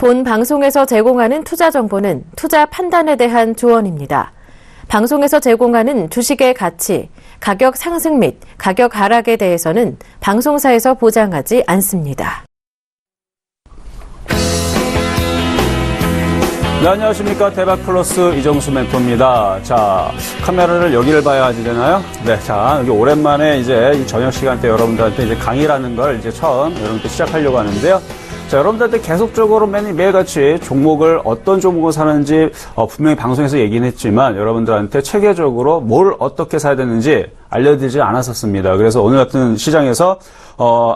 본 방송에서 제공하는 투자 정보는 투자 판단에 대한 조언입니다. 방송에서 제공하는 주식의 가치, 가격 상승 및 가격 하락에 대해서는 방송사에서 보장하지 않습니다. 네, 안녕하십니까. 대박플러스 이정수 멘토입니다. 자, 카메라를 여기를 봐야 하지 되나요? 네, 자, 여기 오랜만에 이제 이 저녁 시간대 여러분들한테 이제 강의라는 걸 이제 처음 여러분들 시작하려고 하는데요. 자, 여러분들한테 계속적으로 매일같이 종목을 어떤 종목을 사는지 분명히 방송에서 얘기는 했지만 여러분들한테 체계적으로 뭘 어떻게 사야 되는지 알려드리지 않았었습니다. 그래서 오늘 같은 시장에서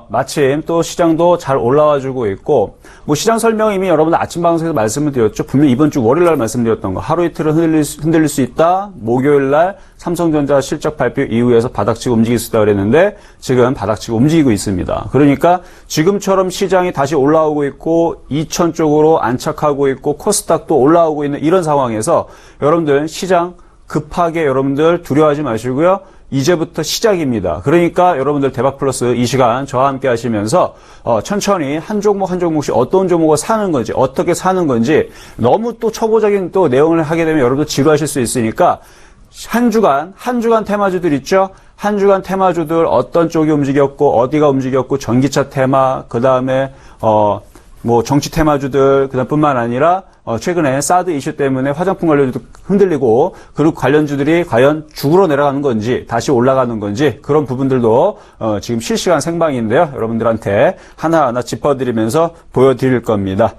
마침 또 시장도 잘 올라와주고 있고, 뭐 시장 설명 이미 여러분들 아침 방송에서 말씀을 드렸죠. 분명히 이번 주 월요일 날 말씀드렸던 거, 하루 이틀은 흔들릴 수 있다. 목요일 날 삼성전자 실적 발표 이후에서 바닥치고 움직일 수 있다 그랬는데 지금 바닥치고 움직이고 있습니다. 그러니까 지금처럼 시장이 다시 올라오고 있고 2000 쪽으로 안착하고 있고 코스닥도 올라오고 있는 이런 상황에서 여러분들 시장 급하게 여러분들 두려워하지 마시고요. 이제부터 시작입니다. 그러니까 여러분들 대박플러스 이 시간 저와 함께 하시면서 천천히 한 종목 한 종목씩 어떤 종목을 사는 건지 어떻게 사는 건지 너무 또 초보적인 또 내용을 하게 되면 여러분들 지루하실 수 있으니까 한 주간 테마주들 있죠? 한 주간 테마주들 어떤 쪽이 움직였고 어디가 움직였고 전기차 테마 그다음에 뭐 정치 테마주들 그다음 뿐만 아니라 최근에 사드 이슈 때문에 화장품 관련주도 흔들리고 그리고 관련주들이 과연 죽으러 내려가는 건지 다시 올라가는 건지 그런 부분들도 지금 실시간 생방인데요. 여러분들한테 하나하나 짚어드리면서 보여드릴 겁니다.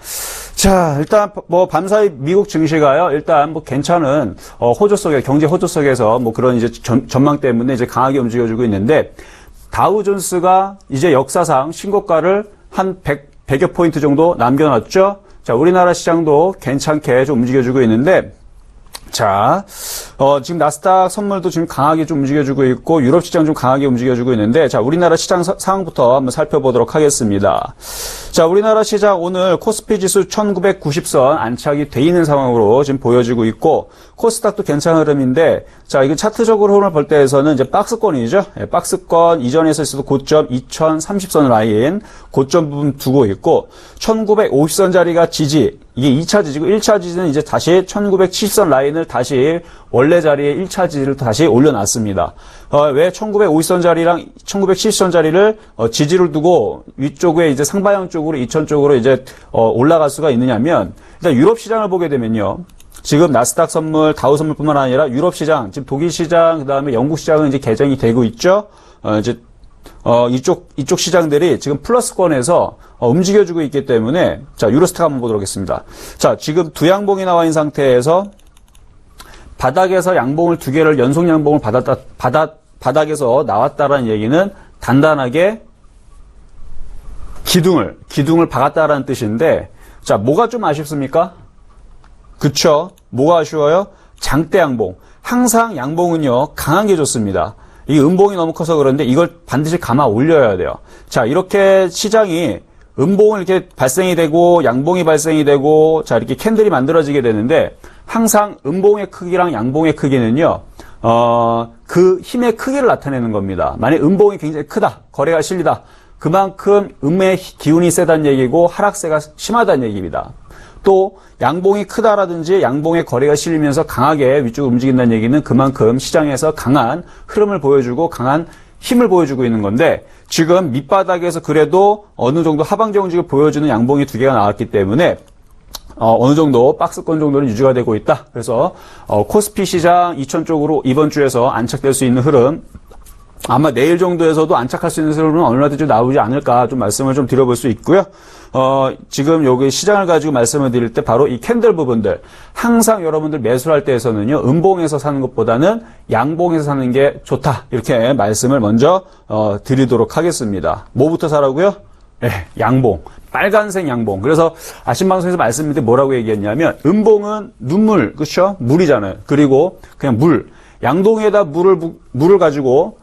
자, 일단 뭐 밤사이 미국 증시가요. 일단 뭐 괜찮은 호조 속에 경제 호조 속에서 뭐 그런 이제 전망 때문에 이제 강하게 움직여주고 있는데 다우존스가 이제 역사상 신고가를 한 100여 포인트 정도 남겨놨죠. 자, 우리나라 시장도 괜찮게 좀 움직여주고 있는데, 자, 지금 나스닥 선물도 지금 강하게 좀 움직여주고 있고, 유럽 시장 좀 강하게 움직여주고 있는데, 자, 우리나라 시장 상황부터 한번 살펴보도록 하겠습니다. 자, 우리나라 시장 오늘 코스피 지수 1990선 안착이 돼 있는 상황으로 지금 보여지고 있고, 코스닥도 괜찮은 흐름인데, 자, 이거 차트적으로 흐름을 볼 때에서는 이제 박스권이죠. 예, 박스권 이전에서 있어도 고점 2030선 라인, 고점 부분 두고 있고, 1950선 자리가 지지, 이게 2차 지지고 1차 지지는 이제 다시 1970선 라인을 다시 원래 자리에 1차 지지를 다시 올려놨습니다. 왜 1950선 자리랑 1970선 자리를 지지를 두고 위쪽에 이제 상방향 쪽으로 2000 쪽으로 이제 올라갈 수가 있느냐면 일단 유럽 시장을 보게 되면요. 지금 나스닥 선물, 다우 선물뿐만 아니라 유럽 시장, 지금 독일 시장, 그다음에 영국 시장은 이제 개정이 되고 있죠. 이제 이쪽 시장들이 지금 플러스권에서 움직여주고 있기 때문에 자, 유로스탁 한번 보도록 하겠습니다. 자, 지금 두 양봉이 나와 있는 상태에서 바닥에서 양봉을 두 개를 연속 양봉을 바닥에서 나왔다라는 얘기는 단단하게 기둥을 박았다라는 뜻인데 자, 뭐가 좀 아쉽습니까? 그쵸? 뭐가 아쉬워요? 장대 양봉. 항상 양봉은요, 강한 게 좋습니다. 이 음봉이 너무 커서 그런데 이걸 반드시 감아 올려야 돼요. 자, 이렇게 시장이 음봉을 이렇게 발생이 되고 양봉이 발생이 되고 자, 이렇게 캔들이 만들어지게 되는데 항상 음봉의 크기랑 양봉의 크기는요, 그 힘의 크기를 나타내는 겁니다. 만약 음봉이 굉장히 크다, 거래가 실리다, 그만큼 음의 기운이 세다는 얘기고 하락세가 심하다는 얘기입니다. 또 양봉이 크다라든지 양봉의 거래가 실리면서 강하게 위쪽으로 움직인다는 얘기는 그만큼 시장에서 강한 흐름을 보여주고 강한 힘을 보여주고 있는 건데 지금 밑바닥에서 그래도 어느 정도 하방적 움직임을 보여주는 양봉이 두 개가 나왔기 때문에 어느 정도 박스권 정도는 유지가 되고 있다. 그래서 코스피 시장 2000 쪽으로 이번 주에서 안착될 수 있는 흐름 아마 내일 정도에서도 안착할 수 있는 흐름은 어느라도 좀 나오지 않을까 좀 말씀을 좀 드려볼 수 있고요. 지금 여기 시장을 가지고 말씀을 드릴 때 바로 이 캔들 부분들 항상 여러분들 매수할 때에서는요 음봉에서 사는 것보다는 양봉에서 사는 게 좋다 이렇게 말씀을 먼저 드리도록 하겠습니다. 뭐부터 사라고요? 네, 양봉. 빨간색 양봉. 그래서 아침 방송에서 말씀드릴 때 뭐라고 얘기했냐면 음봉은 눈물, 그렇죠? 물이잖아요. 그리고 그냥 물. 양동이에다 물을 가지고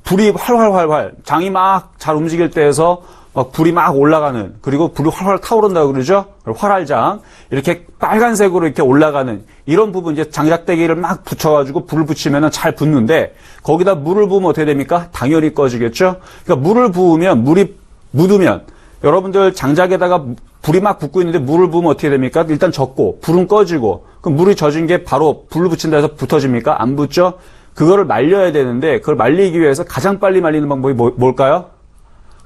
불이 활활활활 장이 막 잘 움직일 때에서 막 불이 막 올라가는 그리고 불이 활활 타오른다고 그러죠. 활활장 이렇게 빨간색으로 이렇게 올라가는 이런 부분 이제 장작대기를 막 붙여가지고 불을 붙이면은 잘 붙는데 거기다 물을 부으면 어떻게 됩니까? 당연히 꺼지겠죠. 그러니까 물을 부으면 물이 묻으면 여러분들 장작에다가 불이 막 붙고 있는데 물을 부으면 어떻게 됩니까? 일단 젖고 불은 꺼지고 그럼 물이 젖은 게 바로 불을 붙인다 해서 붙어집니까? 안 붙죠? 그거를 말려야 되는데 그걸 말리기 위해서 가장 빨리 말리는 방법이 뭘까요?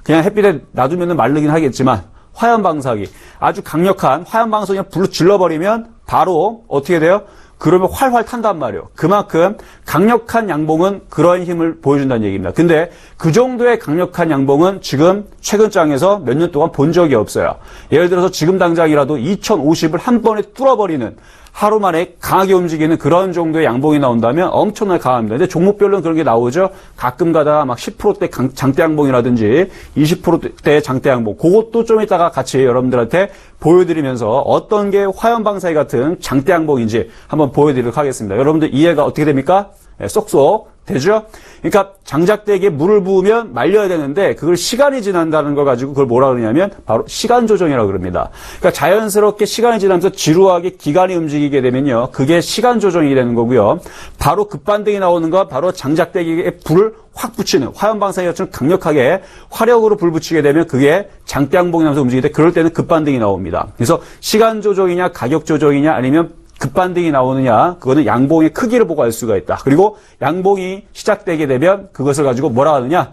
그냥 햇빛에 놔두면 마르긴 하겠지만 화염 방사기, 아주 강력한 화염 방사기 그냥 불로 질러버리면 바로 어떻게 돼요? 그러면 활활 탄단 말이에요. 그만큼 강력한 양봉은 그런 힘을 보여준다는 얘기입니다. 근데 그 정도의 강력한 양봉은 지금 최근 장에서 몇 년 동안 본 적이 없어요. 예를 들어서 지금 당장이라도 2050을 한 번에 뚫어버리는 하루 만에 강하게 움직이는 그런 정도의 양봉이 나온다면 엄청나게 강합니다. 근데 종목별로는 그런 게 나오죠. 가끔 가다가 막 10%대 장대 양봉이라든지 20%대 장대 양봉. 그것도 좀 이따가 같이 여러분들한테 보여드리면서 어떤 게 화염 방사기 같은 장대 양봉인지 한번 보여드리도록 하겠습니다. 여러분들 이해가 어떻게 됩니까? 네, 쏙쏙 되죠? 그러니까 장작대기에 물을 부으면 말려야 되는데 그걸 시간이 지난다는 걸 가지고 그걸 뭐라 그러냐면 바로 시간 조정이라고 그럽니다. 그러니까 자연스럽게 시간이 지나면서 지루하게 기관이 움직이게 되면요. 그게 시간 조정이 되는 거고요. 바로 급반등이 나오는 건 바로 장작대기에 불을 확 붙이는 화염 방사기처럼 강력하게 화력으로 불 붙이게 되면 그게 장대양봉이 나면서 움직이는데 그럴 때는 급반등이 나옵니다. 그래서 시간 조정이냐 가격 조정이냐 아니면 급반등이 나오느냐 그거는 양봉의 크기를 보고 알 수가 있다. 그리고 양봉이 시작되게 되면 그것을 가지고 뭐라 하느냐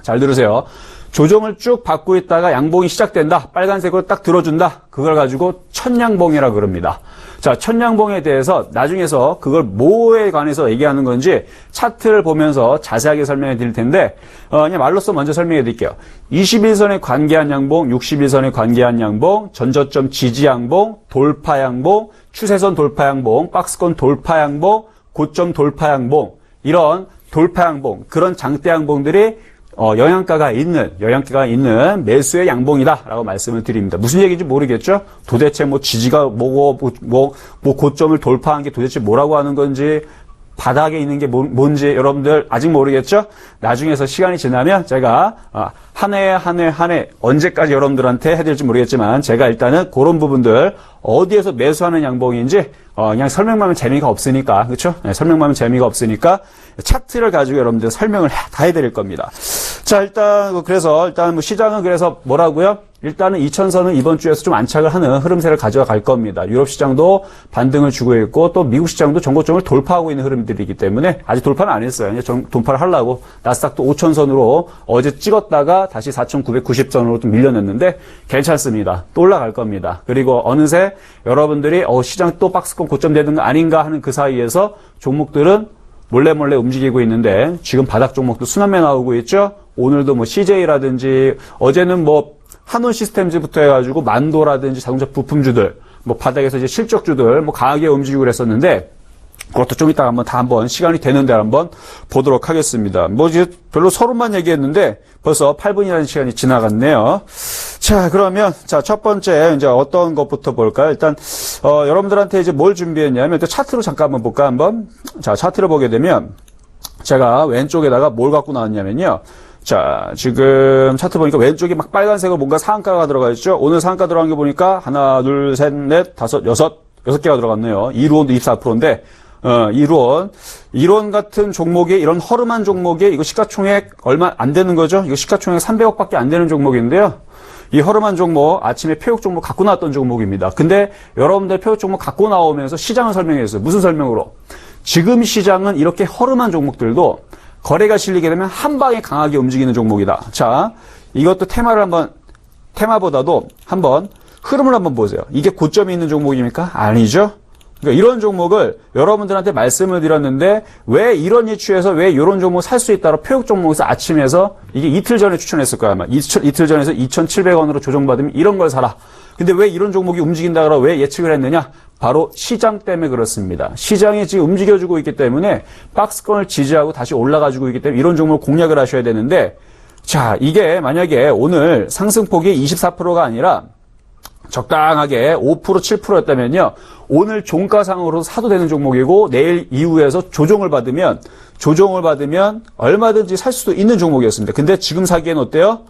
잘 들으세요. 조정을 쭉 받고 있다가 양봉이 시작된다. 빨간색으로 딱 들어준다. 그걸 가지고 천양봉이라고 그럽니다. 자, 천양봉에 대해서 나중에서 그걸 뭐에 관해서 얘기하는 건지 차트를 보면서 자세하게 설명해 드릴 텐데 그냥 말로써 먼저 설명해 드릴게요. 21선에 관계한 양봉, 61선에 관계한 양봉, 전저점 지지 양봉, 돌파 양봉, 추세선 돌파 양봉, 박스권 돌파 양봉, 고점 돌파 양봉 이런 돌파 양봉 그런 장대 양봉들이 영양가가 있는 매수의 양봉이다라고 말씀을 드립니다. 무슨 얘기인지 모르겠죠? 도대체 뭐 지지가 뭐고 뭐 고점을 돌파한 게 도대체 뭐라고 하는 건지 바닥에 있는 게 뭔지 여러분들 아직 모르겠죠? 나중에서 시간이 지나면 제가 한 해 언제까지 여러분들한테 해드릴지 모르겠지만 제가 일단은 그런 부분들 어디에서 매수하는 양봉인지 그냥 설명만 하면 재미가 없으니까 그렇죠? 네, 설명만 하면 재미가 없으니까 차트를 가지고 여러분들 설명을 다 해드릴 겁니다. 자 일단 뭐 시장은 그래서 뭐라고요? 일단은 2000선은 이번 주에서 좀 안착을 하는 흐름세를 가져갈 겁니다. 유럽 시장도 반등을 주고 있고 또 미국 시장도 전고점을 돌파하고 있는 흐름들이기 때문에 아직 돌파는 안 했어요. 이제 돌파를 하려고 나스닥도 5000선으로 어제 찍었다가 다시 4990선으로 좀 밀려냈는데 괜찮습니다. 또 올라갈 겁니다. 그리고 어느새 여러분들이 시장 또 박스권 고점 되는 거 아닌가 하는 그 사이에서 종목들은 몰래 움직이고 있는데 지금 바닥 종목도 순환매 나오고 있죠. 오늘도 뭐 CJ라든지 어제는 뭐 한온 시스템즈부터 해가지고 만도라든지 자동차 부품주들, 뭐 바닥에서 이제 실적주들 뭐 강하게 움직이고 그랬었는데 그것도 좀 이따가 한번 시간이 되는데 한번 보도록 하겠습니다. 뭐 이제 별로 서로만 얘기했는데 벌써 8분이라는 시간이 지나갔네요. 자, 그러면 첫 번째 이제 어떤 것부터 볼까요? 일단 여러분들한테 이제 뭘 준비했냐면 일단 차트로 잠깐 한번 볼까 한번. 자, 차트를 보게 되면 제가 왼쪽에다가 뭘 갖고 나왔냐면요. 자, 지금 차트 보니까 왼쪽에 막 빨간색으로 뭔가 상한가가 들어가 있죠? 오늘 상한가 들어간 게 보니까 하나, 둘, 셋, 넷, 다섯, 여섯 개가 들어갔네요. 이루온도 24%인데, 이론 같은 종목에, 이런 허름한 종목에 이거 시가총액 얼마 안 되는 거죠? 이거 시가총액 300억밖에 안 되는 종목인데요. 이 허름한 종목, 아침에 폐역 종목 갖고 나왔던 종목입니다. 근데 여러분들 폐역 종목 갖고 나오면서 시장을 설명했어요. 무슨 설명으로? 지금 시장은 이렇게 허름한 종목들도 거래가 실리게 되면 한 방에 강하게 움직이는 종목이다. 자, 이것도 테마보다도 한번 흐름을 한번 보세요. 이게 고점이 있는 종목입니까? 아니죠. 그러니까 이런 종목을 여러분들한테 말씀을 드렸는데 왜 이런 이슈에서 왜 이런 종목 살 수 있다고 표육 종목에서 아침에서 이게 이틀 전에 추천했을 거야 아마. 이틀 전에서 2,700원으로 조정받으면 이런 걸 사라. 근데 왜 이런 종목이 움직인다고 왜 예측을 했느냐? 바로 시장 때문에 그렇습니다. 시장이 지금 움직여주고 있기 때문에 박스권을 지지하고 다시 올라가지고 있기 때문에 이런 종목을 공략을 하셔야 되는데 자, 이게 만약에 오늘 상승폭이 24%가 아니라 적당하게 5%, 7%였다면요. 오늘 종가상으로 사도 되는 종목이고 내일 이후에서 조정을 받으면 얼마든지 살 수도 있는 종목이었습니다. 근데 지금 사기엔 어때요?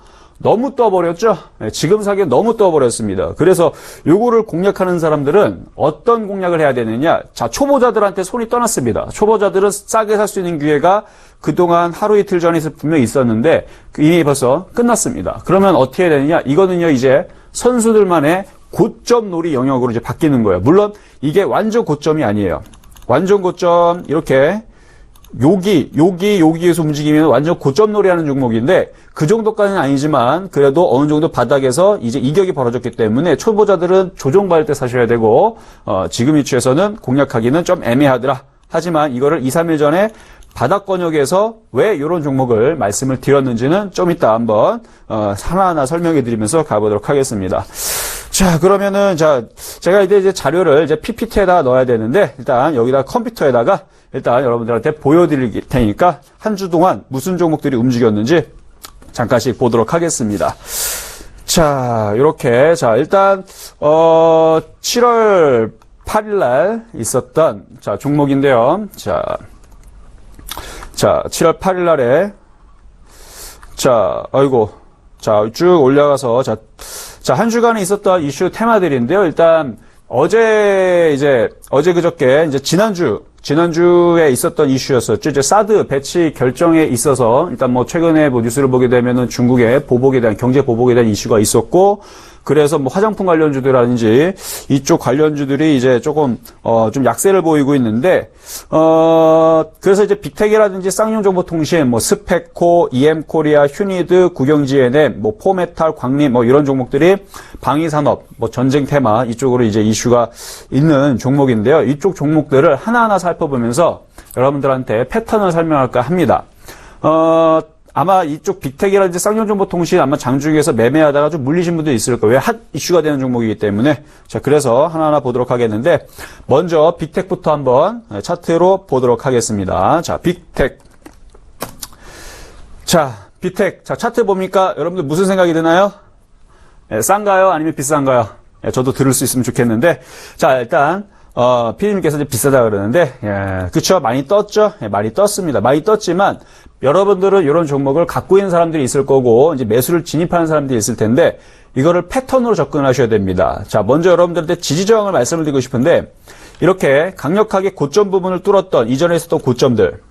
너무 떠버렸죠? 지금 사기엔 너무 떠버렸습니다. 그래서 요거를 공략하는 사람들은 어떤 공략을 해야 되느냐? 자, 초보자들한테 손이 떠났습니다. 초보자들은 싸게 살 수 있는 기회가 그동안 하루 이틀 전에 분명히 있었는데 이미 벌써 끝났습니다. 그러면 어떻게 해야 되느냐? 이거는요, 이제 선수들만의 고점 놀이 영역으로 이제 바뀌는 거예요. 물론 이게 완전 고점이 아니에요. 완전 고점, 이렇게 여기에서 움직이면 완전 고점 놀이하는 종목인데 그 정도까지는 아니지만 그래도 어느 정도 바닥에서 이제 이격이 벌어졌기 때문에 초보자들은 조정받을 때 사셔야 되고 지금 위치에서는 공략하기는 좀 애매하더라. 하지만 이거를 2, 3일 전에 바닥 권역에서 왜 이런 종목을 말씀을 드렸는지는 좀 이따 한번 하나하나 설명해 드리면서 가보도록 하겠습니다. 자, 그러면은 제가 이제 자료를 이제 PPT에다 넣어야 되는데 일단 여기다 컴퓨터에다가 일단 여러분들한테 보여드릴 테니까 한 주 동안 무슨 종목들이 움직였는지 잠깐씩 보도록 하겠습니다. 자, 이렇게 일단 7월 8일 날 있었던 종목인데요. 자, 7월 8일 날에 쭉 올라가서 한 주간에 있었던 이슈 테마들인데요. 일단 어제 그저께 이제 지난주에 있었던 이슈였었죠. 이제 사드 배치 결정에 있어서 일단 최근에 뉴스를 보게 되면은 중국의 경제 보복에 대한 이슈가 있었고, 그래서 화장품 관련주들이라든지 이쪽 관련주들이 이제 조금 좀 약세를 보이고 있는데, 그래서 이제 빅텍이라든지 쌍용정보통신, 스펙코, EM코리아, 휴니드, 국영GNM, 포메탈, 광림 이런 종목들이 방위산업, 전쟁 테마 이쪽으로 이제 이슈가 있는 종목인데요. 이쪽 종목들을 하나하나 살펴보면서 여러분들한테 패턴을 설명할까 합니다. 아마 이쪽 빅텍이라든지 쌍용정보통신 아마 장중에서 매매하다가 좀 물리신 분도 있을 거예요. 왜 핫 이슈가 되는 종목이기 때문에. 자, 그래서 하나하나 보도록 하겠는데, 먼저 빅텍부터 한번 차트로 보도록 하겠습니다. 자, 빅텍. 자, 차트 봅니까? 여러분들 무슨 생각이 드나요? 싼가요? 아니면 비싼가요? 저도 들을 수 있으면 좋겠는데. 자, 일단 피디님께서 이제 비싸다 그러는데, 그쵸? 많이 떴죠? 많이 떴습니다. 많이 떴지만, 여러분들은 이런 종목을 갖고 있는 사람들이 있을 거고, 이제 매수를 진입하는 사람들이 있을 텐데, 이거를 패턴으로 접근하셔야 됩니다. 자, 먼저 여러분들한테 지지저항을 말씀을 드리고 싶은데, 이렇게 강력하게 고점 부분을 뚫었던, 이전에 있었던 고점들,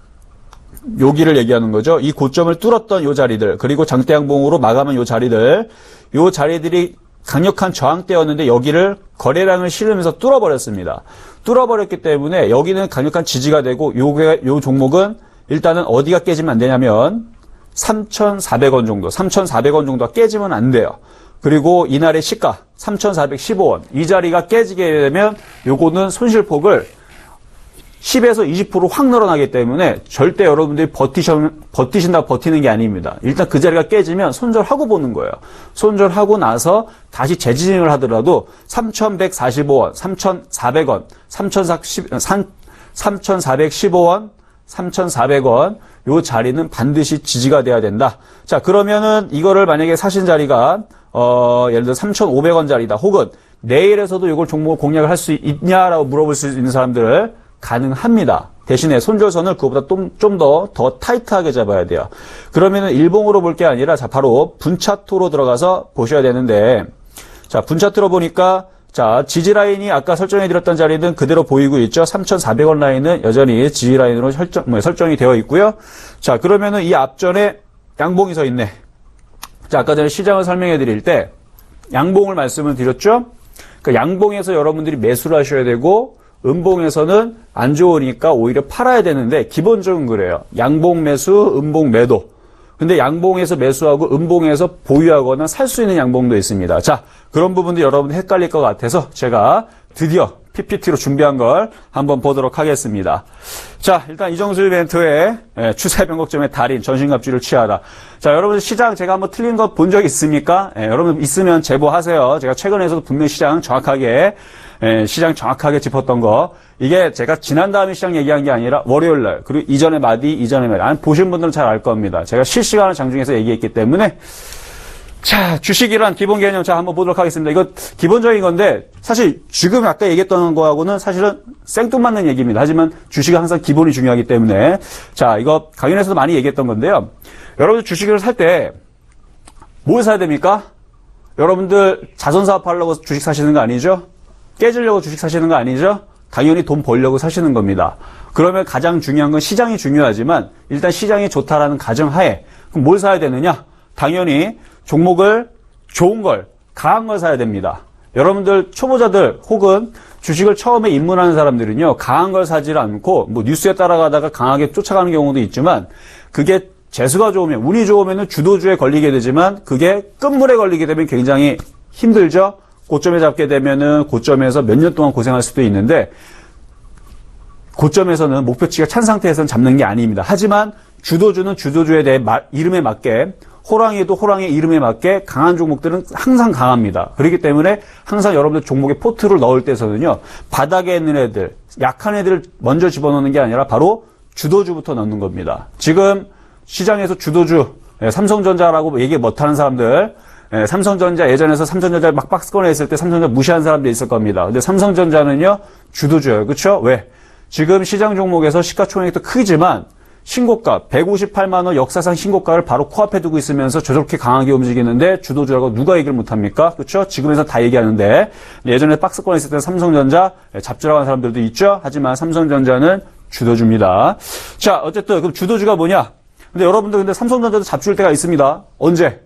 여기를 얘기하는 거죠. 이 고점을 뚫었던 요 자리들, 그리고 장대양봉으로 마감한 요 자리들이 강력한 저항대였는데 여기를 거래량을 실으면서 뚫어버렸습니다. 뚫어버렸기 때문에 여기는 강력한 지지가 되고 요 종목은 일단은 어디가 깨지면 안 되냐면 3,400원 정도, 3,400원 정도가 깨지면 안 돼요. 그리고 이날의 시가 3,415원, 이 자리가 깨지게 되면 요거는 손실폭을 10에서 20% 확 늘어나기 때문에 절대 여러분들이 버티신다고 버티는 게 아닙니다. 일단 그 자리가 깨지면 손절하고 보는 거예요. 손절하고 나서 다시 재진행을 하더라도 3,145원, 3,400원, 3,415원, 3,400원 요 자리는 반드시 지지가 돼야 된다. 자, 그러면은 이거를 만약에 사신 자리가 예를 들어 3,500원 자리다. 혹은 내일에서도 이걸 종목을 공략을 할 수 있냐라고 물어볼 수 있는 사람들을 가능합니다. 대신에 손절선을 그거보다 좀 더 타이트하게 잡아야 돼요. 그러면은 일봉으로 볼 게 아니라 바로 분차트로 들어가서 보셔야 되는데, 자, 분차트로 보니까 자, 지지 라인이 아까 설정해드렸던 자리는 그대로 보이고 있죠. 3,400원 라인은 여전히 지지 라인으로 설정이 되어 있고요. 자, 그러면은 이 앞전에 양봉이 서 있네. 자, 아까 전에 시장을 설명해드릴 때 양봉을 말씀을 드렸죠. 그 양봉에서 여러분들이 매수를 하셔야 되고, 음봉에서는 안 좋으니까 오히려 팔아야 되는데, 기본적으로 그래요. 양봉 매수, 음봉 매도. 근데 양봉에서 매수하고 음봉에서 보유하거나 살 수 있는 양봉도 있습니다. 자, 그런 부분도 여러분 헷갈릴 것 같아서 제가 드디어 PPT로 준비한 걸 한번 보도록 하겠습니다. 자, 일단 이정수 이벤트의 추세 변곡점의 달인 전신갑주를 취하다. 자, 여러분 시장 제가 한번 틀린 거 본 적 있습니까? 여러분 있으면 제보하세요. 제가 최근에서도 분명히 시장 정확하게 짚었던 거. 이게 제가 지난 다음에 시장 얘기한 게 아니라 월요일 날, 그리고 이전에 마디. 보신 분들은 잘 알 겁니다. 제가 실시간을 장중에서 얘기했기 때문에. 자, 주식이란 기본 개념 한번 보도록 하겠습니다. 이거 기본적인 건데, 사실 지금 아까 얘기했던 거하고는 사실은 생뚱맞는 얘기입니다. 하지만 주식은 항상 기본이 중요하기 때문에. 자, 이거 강연에서도 많이 얘기했던 건데요. 여러분 주식을 살 때, 뭘 사야 됩니까? 여러분들 자선 사업하려고 주식 사시는 거 아니죠? 깨지려고 주식 사시는 거 아니죠? 당연히 돈 벌려고 사시는 겁니다. 그러면 가장 중요한 건 시장이 중요하지만 일단 시장이 좋다라는 가정하에 그럼 뭘 사야 되느냐? 당연히 종목을 좋은 걸, 강한 걸 사야 됩니다. 여러분들 초보자들 혹은 주식을 처음에 입문하는 사람들은요, 강한 걸 사지 않고 뭐 뉴스에 따라가다가 강하게 쫓아가는 경우도 있지만 그게 재수가 좋으면, 운이 좋으면 주도주에 걸리게 되지만 그게 끝물에 걸리게 되면 굉장히 힘들죠? 고점에 잡게 되면은 고점에서 몇 년 동안 고생할 수도 있는데 고점에서는 목표치가 찬 상태에서는 잡는 게 아닙니다. 하지만 주도주는 주도주에 대해 이름에 맞게, 호랑이도 호랑이의 이름에 맞게 강한 종목들은 항상 강합니다. 그렇기 때문에 항상 여러분들 종목에 포트를 넣을 때서는요, 바닥에 있는 애들, 약한 애들을 먼저 집어넣는 게 아니라 바로 주도주부터 넣는 겁니다. 지금 시장에서 주도주, 삼성전자라고 얘기 못하는 사람들, 삼성전자 예전에서 삼성전자 막 박스권에 있을 때 삼성전자 무시하는 사람들이 있을 겁니다. 근데 삼성전자는요, 주도주예요. 그렇죠? 왜? 지금 시장 종목에서 시가총액이 또 크지만 신고가 158만 원 역사상 신고가를 바로 코앞에 두고 있으면서 저렇게 강하게 움직이는데 주도주라고 누가 얘기를 못합니까? 그렇죠? 지금에서 다 얘기하는데 예전에 박스권에 있을 때 삼성전자 잡주라고 하는 사람들도 있죠? 하지만 삼성전자는 주도주입니다. 자, 어쨌든 그럼 주도주가 뭐냐? 근데 여러분들 근데 삼성전자도 잡주일 때가 있습니다. 언제?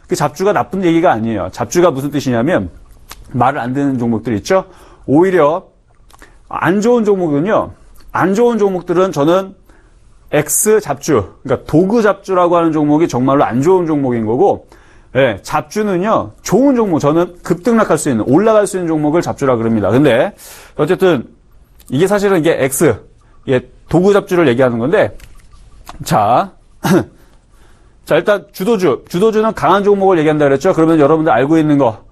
그 잡주가 나쁜 얘기가 아니에요. 잡주가 무슨 뜻이냐면 말을 안 듣는 종목들 있죠? 오히려 안 좋은 종목은요, 안 좋은 종목들은 저는 X 잡주, 그러니까 도구 잡주라고 하는 종목이 정말로 안 좋은 종목인 거고, 예, 잡주는요, 좋은 종목, 저는 급등락할 수 있는, 올라갈 수 있는 종목을 잡주라 그럽니다. 근데, 어쨌든, 이게 사실은 이게 X, 예, 도구 잡주를 얘기하는 건데, 자, 자, 일단 주도주는 강한 종목을 얘기한다 그랬죠? 그러면 여러분들 알고 있는 거,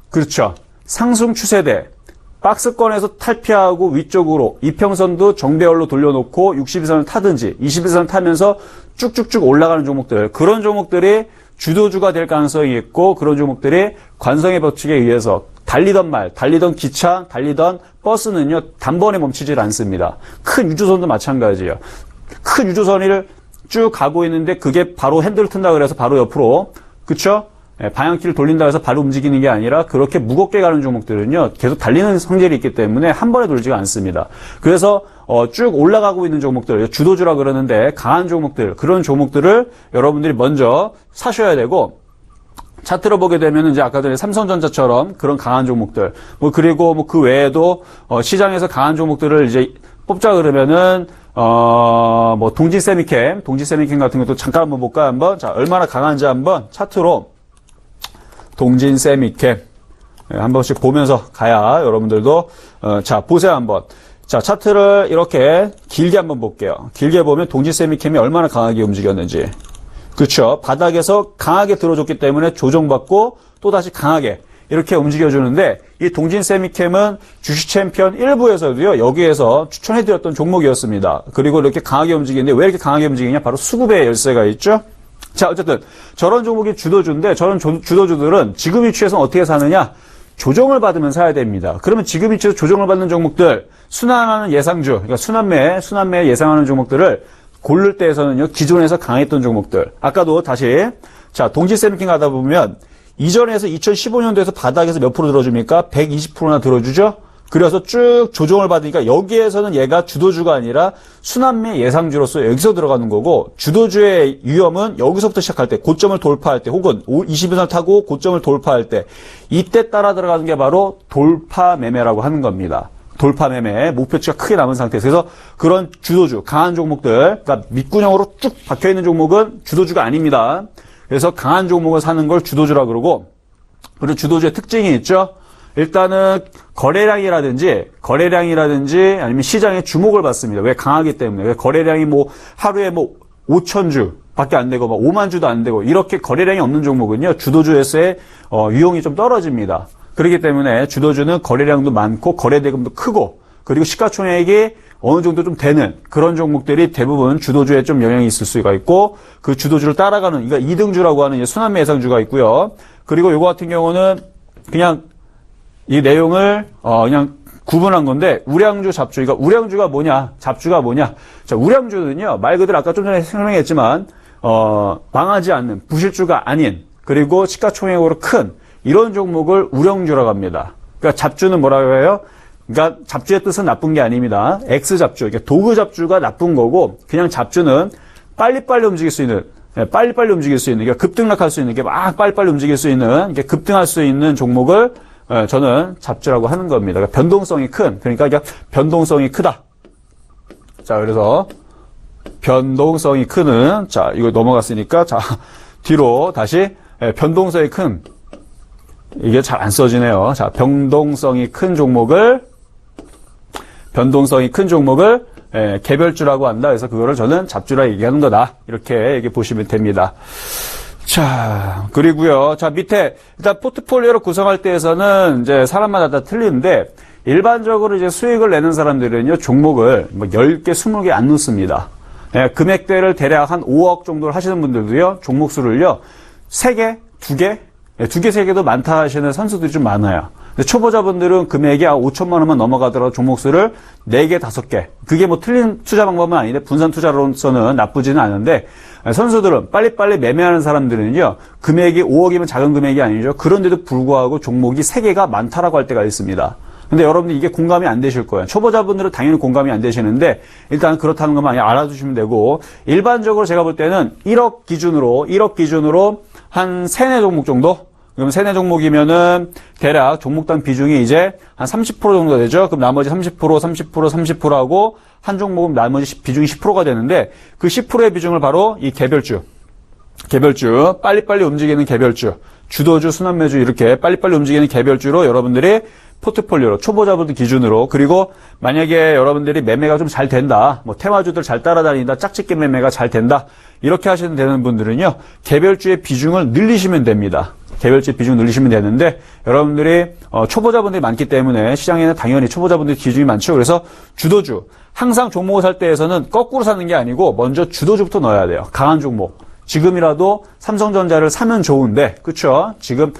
그렇죠. 상승 추세대, 박스권에서 탈피하고 위쪽으로 이평선도 정배열로 돌려놓고 60일선을 타든지 20일선을 타면서 쭉쭉쭉 올라가는 종목들, 그런 종목들이 주도주가 될 가능성이 있고, 그런 종목들이 관성의 법칙에 의해서 달리던 기차, 달리던 버스는요, 단번에 멈추질 않습니다. 큰 유조선도 마찬가지예요. 큰 유조선을 쭉 가고 있는데 그게 바로 핸들을 튼다 그래서 바로 옆으로, 그쵸? 방향키를 돌린다 해서 바로 움직이는 게 아니라 그렇게 무겁게 가는 종목들은요, 계속 달리는 성질이 있기 때문에 한 번에 돌지가 않습니다. 그래서 쭉 올라가고 있는 종목들, 주도주라 그러는데 강한 종목들, 그런 종목들을 여러분들이 먼저 사셔야 되고, 차트로 보게 되면 이제 아까 전에 삼성전자처럼 그런 강한 종목들, 뭐 그리고 뭐 그 외에도 시장에서 강한 종목들을 이제 뽑자 그러면은 뭐 동지세미캠 같은 것도 잠깐 한번 볼까 한번. 자, 얼마나 강한지 한번 차트로 동진세미캠 한 번씩 보면서 가야 여러분들도 자, 보세요 한번. 자, 차트를 이렇게 길게 한번 볼게요. 길게 보면 동진세미캠이 얼마나 강하게 움직였는지. 그렇죠. 바닥에서 강하게 들어줬기 때문에 조정받고 또다시 강하게 이렇게 움직여주는데, 이 동진세미캠은 주식챔피언 1부에서도요, 여기에서 추천해드렸던 종목이었습니다. 그리고 이렇게 강하게 움직이는데 왜 이렇게 강하게 움직이냐? 바로 수급의 열쇠가 있죠. 자, 어쨌든 저런 종목이 주도주인데, 저런 주도주들은 지금 위치에서 어떻게 사느냐? 조정을 받으면 사야 됩니다. 그러면 지금 위치에서 조정을 받는 종목들, 순환하는 예상주, 그러니까 순환매 예상하는 종목들을 고를 때에서는요, 기존에서 강했던 종목들. 아까도 다시, 자, 동지세미캠 가다 보면, 이전에서 2015년도에서 바닥에서 몇 프로 들어줍니까? 120%나 들어주죠? 그래서 쭉 조정을 받으니까 여기에서는 얘가 주도주가 아니라 순환매 예상주로서 여기서 들어가는 거고, 주도주의 위험은 여기서부터 시작할 때, 고점을 돌파할 때, 혹은 20일선을 타고 고점을 돌파할 때, 이때 따라 들어가는 게 바로 돌파 매매라고 하는 겁니다. 돌파 매매, 목표치가 크게 남은 상태에서. 그래서 그런 주도주, 강한 종목들, 그러니까 밑구녕으로 쭉 박혀있는 종목은 주도주가 아닙니다. 그래서 강한 종목을 사는 걸 주도주라 그러고, 그리고 주도주의 특징이 있죠. 일단은 거래량이라든지 아니면 시장의 주목을 받습니다. 왜? 강하기 때문에. 왜? 거래량이 뭐 하루에 뭐 5,000주 밖에 안 되고 막 5만 주도 안 되고 이렇게 거래량이 없는 종목은요, 주도주에서의 유용이 좀 떨어집니다. 그렇기 때문에 주도주는 거래량도 많고 거래대금도 크고, 그리고 시가총액이 어느 정도 좀 되는 그런 종목들이 대부분 주도주에 좀 영향이 있을 수가 있고, 그 주도주를 따라가는, 그러니까 2등주라고 하는 순환매 예상주가 있고요. 그리고 이거 같은 경우는 그냥 이 내용을 그냥 구분한 건데, 우량주, 잡주. 그러니까 우량주가 뭐냐, 잡주가 뭐냐. 자, 우량주는요, 말 그대로 아까 좀 전에 설명했지만 망하지 않는 부실주가 아닌 그리고 시가총액으로 큰 이런 종목을 우량주라고 합니다. 그러니까 잡주는 뭐라고 해요? 그러니까 잡주의 뜻은 나쁜 게 아닙니다. X잡주, 그러니까 도구 잡주가 나쁜 거고 그냥 잡주는 빨리빨리 움직일 수 있는, 빨리빨리 움직일 수 있는, 그러니까 급등락할 수 있는, 게 막 빨리빨리 움직일 수 있는, 이렇게 급등할 수 있는 종목을 저는 잡주라고 하는 겁니다. 그러니까 변동성이 큰, 그러니까 변동성이 크다. 자, 그래서 변동성이 크는, 자, 이거 넘어갔으니까, 자, 뒤로 다시 변동성이 큰, 이게 잘 안 써지네요. 자, 변동성이 큰 종목을 개별주라고 한다. 그래서 그거를 저는 잡주라 얘기하는 거다. 이렇게 얘기 보시면 됩니다. 자, 그리고요. 자, 밑에 일단 포트폴리오를 구성할 때에서는 이제 사람마다 다 틀리는데 일반적으로 이제 수익을 내는 사람들은요, 종목을 뭐 10개, 20개 안 넣습니다. 금액대를 대략 한 5억 정도를 하시는 분들도요, 종목 수를요, 3개, 2개, 2개, 3개도 많다 하시는 선수들이 좀 많아요. 근데 초보자분들은 금액이 5천만 원만 넘어가더라도 종목 수를 4개, 5개. 그게 뭐 틀린 투자 방법은 아닌데 분산 투자로서는 나쁘지는 않은데 선수들은 빨리빨리 매매하는 사람들은요. 금액이 5억이면 작은 금액이 아니죠. 그런데도 불구하고 종목이 3개가 많다라고 할 때가 있습니다. 근데 여러분들 이게 공감이 안 되실 거예요. 초보자분들은 당연히 공감이 안 되시는데 일단 그렇다는 것만 알아두시면 되고 일반적으로 제가 볼 때는 1억 기준으로 한 3, 4종목 정도? 그럼 3, 4종목이면은 대략 종목당 비중이 이제 한 30% 정도 되죠. 그럼 나머지 30%하고 한 종목은 나머지 비중이 10%가 되는데 그 10%의 비중을 바로 이 개별주, 빨리빨리 움직이는 개별주, 주도주, 순환매주 이렇게 빨리빨리 움직이는 개별주로 여러분들이 포트폴리오로 초보자분들 기준으로 그리고 만약에 여러분들이 매매가 좀 잘 된다. 뭐 테마주들 잘 따라다닌다. 짝짓기 매매가 잘 된다. 이렇게 하시면 되는 분들은요. 개별주의 비중을 늘리시면 됩니다. 개별주의 비중 늘리시면 되는데 여러분들이 초보자분들이 많기 때문에 시장에는 당연히 초보자분들 기준이 많죠. 그래서 주도주 항상 종목을 살 때에서는 거꾸로 사는 게 아니고 먼저 주도주부터 넣어야 돼요. 강한 종목. 지금이라도 삼성전자를 사면 좋은데 그렇죠? 지금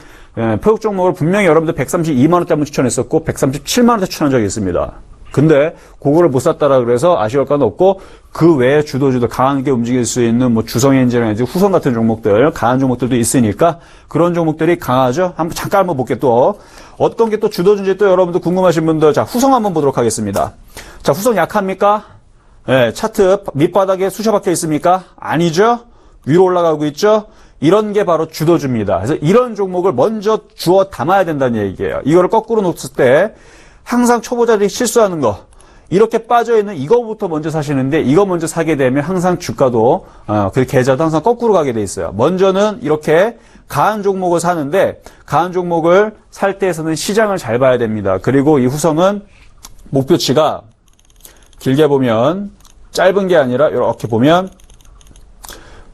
포역 종목을 분명히 여러분들 132만 원대 한번 추천했었고 137만 원대 추천한 적이 있습니다. 근데 그거를 못 샀다라 그래서 아쉬울 건 없고 그 외에 주도주도 강하게 움직일 수 있는 뭐 주성엔진이라든지 후성 같은 종목들 강한 종목들도 있으니까 그런 종목들이 강하죠. 잠깐 볼게요. 또 어떤 게 또 주도주인지 또 여러분들 궁금하신 분들 자 후성 한번 보도록 하겠습니다. 자 후성 약합니까? 네, 차트 밑바닥에 쑤셔박혀 있습니까? 아니죠. 위로 올라가고 있죠. 이런 게 바로 주도주입니다. 그래서 이런 종목을 먼저 주워 담아야 된다는 얘기예요. 이거를 거꾸로 놓았을 때 항상 초보자들이 실수하는 거 이렇게 빠져있는 이거부터 먼저 사시는데 이거 먼저 사게 되면 항상 주가도 그 계좌도 항상 거꾸로 가게 돼 있어요. 먼저는 이렇게 강한 종목을 사는데 강한 종목을 살 때에서는 시장을 잘 봐야 됩니다. 그리고 이 후성은 목표치가 길게 보면 짧은 게 아니라 이렇게 보면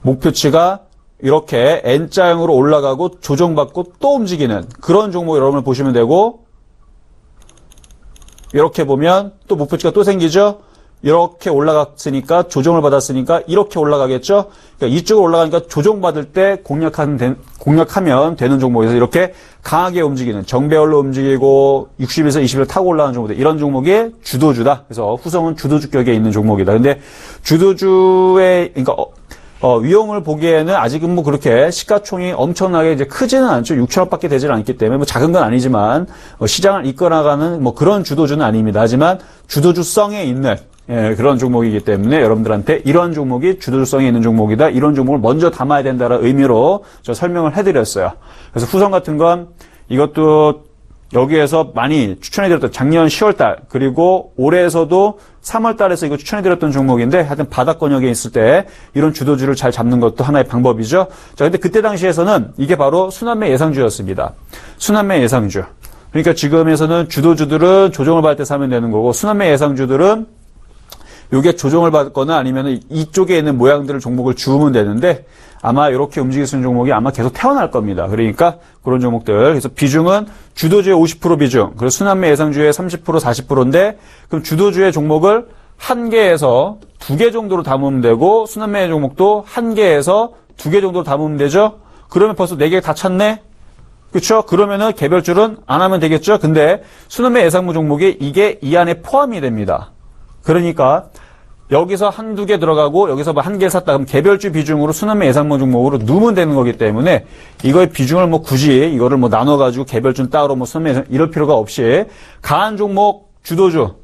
목표치가 이렇게 N자형으로 올라가고 조정받고 또 움직이는 그런 종목 여러분을 보시면 되고 이렇게 보면 또 목표치가 또 생기죠. 이렇게 올라갔으니까 조정을 받았으니까 이렇게 올라가겠죠. 그러니까 이쪽으로 올라가니까 조정받을 때 공략하면 되는 종목에서 이렇게 강하게 움직이는 정배열로 움직이고 60에서 20을 타고 올라가는 종목들 이런 종목이 주도주다. 그래서 후성은 주도주격에 있는 종목이다. 근데 주도주의 그러니까 위험을 보기에는 아직은 뭐 그렇게 시가총이 엄청나게 이제 크지는 않죠. 6천억밖에 되지는 않기 때문에 뭐 작은 건 아니지만 시장을 이끌어나가는 뭐 그런 주도주는 아닙니다. 하지만 주도주성에 있는 그런 종목이기 때문에 여러분들한테 이런 종목이 주도주성이 있는 종목이다. 이런 종목을 먼저 담아야 된다는 의미로 저 설명을 해드렸어요. 그래서 후성 같은 건 이것도 여기에서 많이 추천해드렸던 작년 10월달 그리고 올해에서도 3월달에서 이거 추천해드렸던 종목인데 하여튼 바닥권역에 있을 때 이런 주도주를 잘 잡는 것도 하나의 방법이죠. 자, 근데 그때 당시에서는 이게 바로 순환매 예상주였습니다. 순환매 예상주. 그러니까 지금에서는 주도주들은 조정을 받을 때 사면 되는 거고 순환매 예상주들은 요게 조정을 받거나 아니면 이쪽에 있는 모양들을 종목을 주우면 되는데 아마 이렇게 움직일 수 있는 종목이 아마 계속 태어날 겁니다. 그러니까 그런 종목들. 그래서 비중은 주도주의 50% 비중, 그리고 순환매 예상주의 30%, 40%인데 그럼 주도주의 종목을 1개에서 2개 정도로 담으면 되고 순환매 종목도 1개에서 2개 정도로 담으면 되죠. 그러면 벌써 4개 다 찼네. 그렇죠? 그러면은 개별주는 안 하면 되겠죠. 근데 순환매 예상무 종목이 이게 이 안에 포함이 됩니다. 그러니까 여기서 한두 개 들어가고 여기서 뭐 한 개 샀다 그럼 개별주 비중으로 순환매 예상분 종목으로 넣으면 되는 거기 때문에 이거의 비중을 뭐 굳이 이거를 뭐 나눠가지고 개별주는 따로 뭐 순환매 예상 이럴 필요가 없이 강한 종목 주도주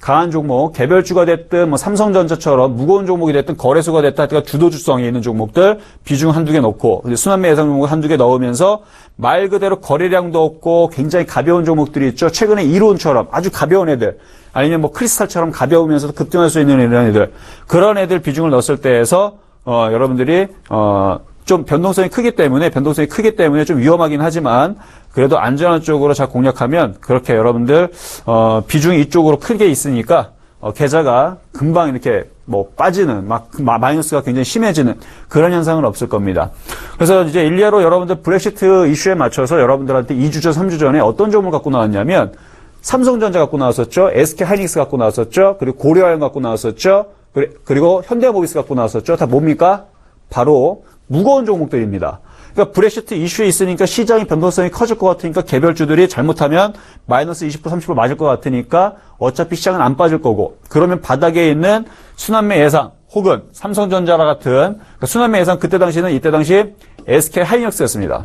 강한 종목, 개별주가 됐든, 뭐, 삼성전자처럼 무거운 종목이 됐든, 거래소가 됐든, 하여튼 주도주성이 있는 종목들, 비중 한두 개 넣고, 순환매 예상 종목 한두 개 넣으면서, 말 그대로 거래량도 없고, 굉장히 가벼운 종목들이 있죠. 최근에 이론처럼 아주 가벼운 애들, 아니면 뭐, 크리스탈처럼 가벼우면서도 급등할 수 있는 이런 애들, 그런 애들 비중을 넣었을 때에서, 여러분들이, 좀 변동성이 크기 때문에 좀 위험하긴 하지만 그래도 안전한 쪽으로 잘 공략하면 그렇게 여러분들 비중이 이쪽으로 크게 있으니까 계좌가 금방 이렇게 뭐 빠지는 막 마이너스가 굉장히 심해지는 그런 현상은 없을 겁니다. 그래서 이제 일례로 여러분들 브렉시트 이슈에 맞춰서 여러분들한테 2주 전, 3주 전에 어떤 종목을 갖고 나왔냐면 삼성전자 갖고 나왔었죠. SK하이닉스 갖고 나왔었죠. 그리고 고려아연 갖고 나왔었죠. 그리고 현대모비스 갖고 나왔었죠. 다 뭡니까? 바로 무거운 종목들입니다. 그러니까 브렉시트 이슈에 있으니까 시장의 변동성이 커질 것 같으니까 개별주들이 잘못하면 마이너스 20% 30% 맞을 것 같으니까 어차피 시장은 안 빠질 거고 그러면 바닥에 있는 순환매 예상 혹은 삼성전자라 같은 그러니까 순환매 예상 그때 당시는 이때 당시 SK하이닉스였습니다.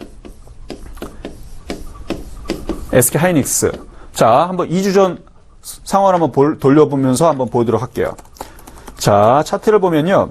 SK하이닉스. 자, 한번 2주 전 상황을 한번 돌려보면서 한번 보도록 할게요. 자, 차트를 보면요.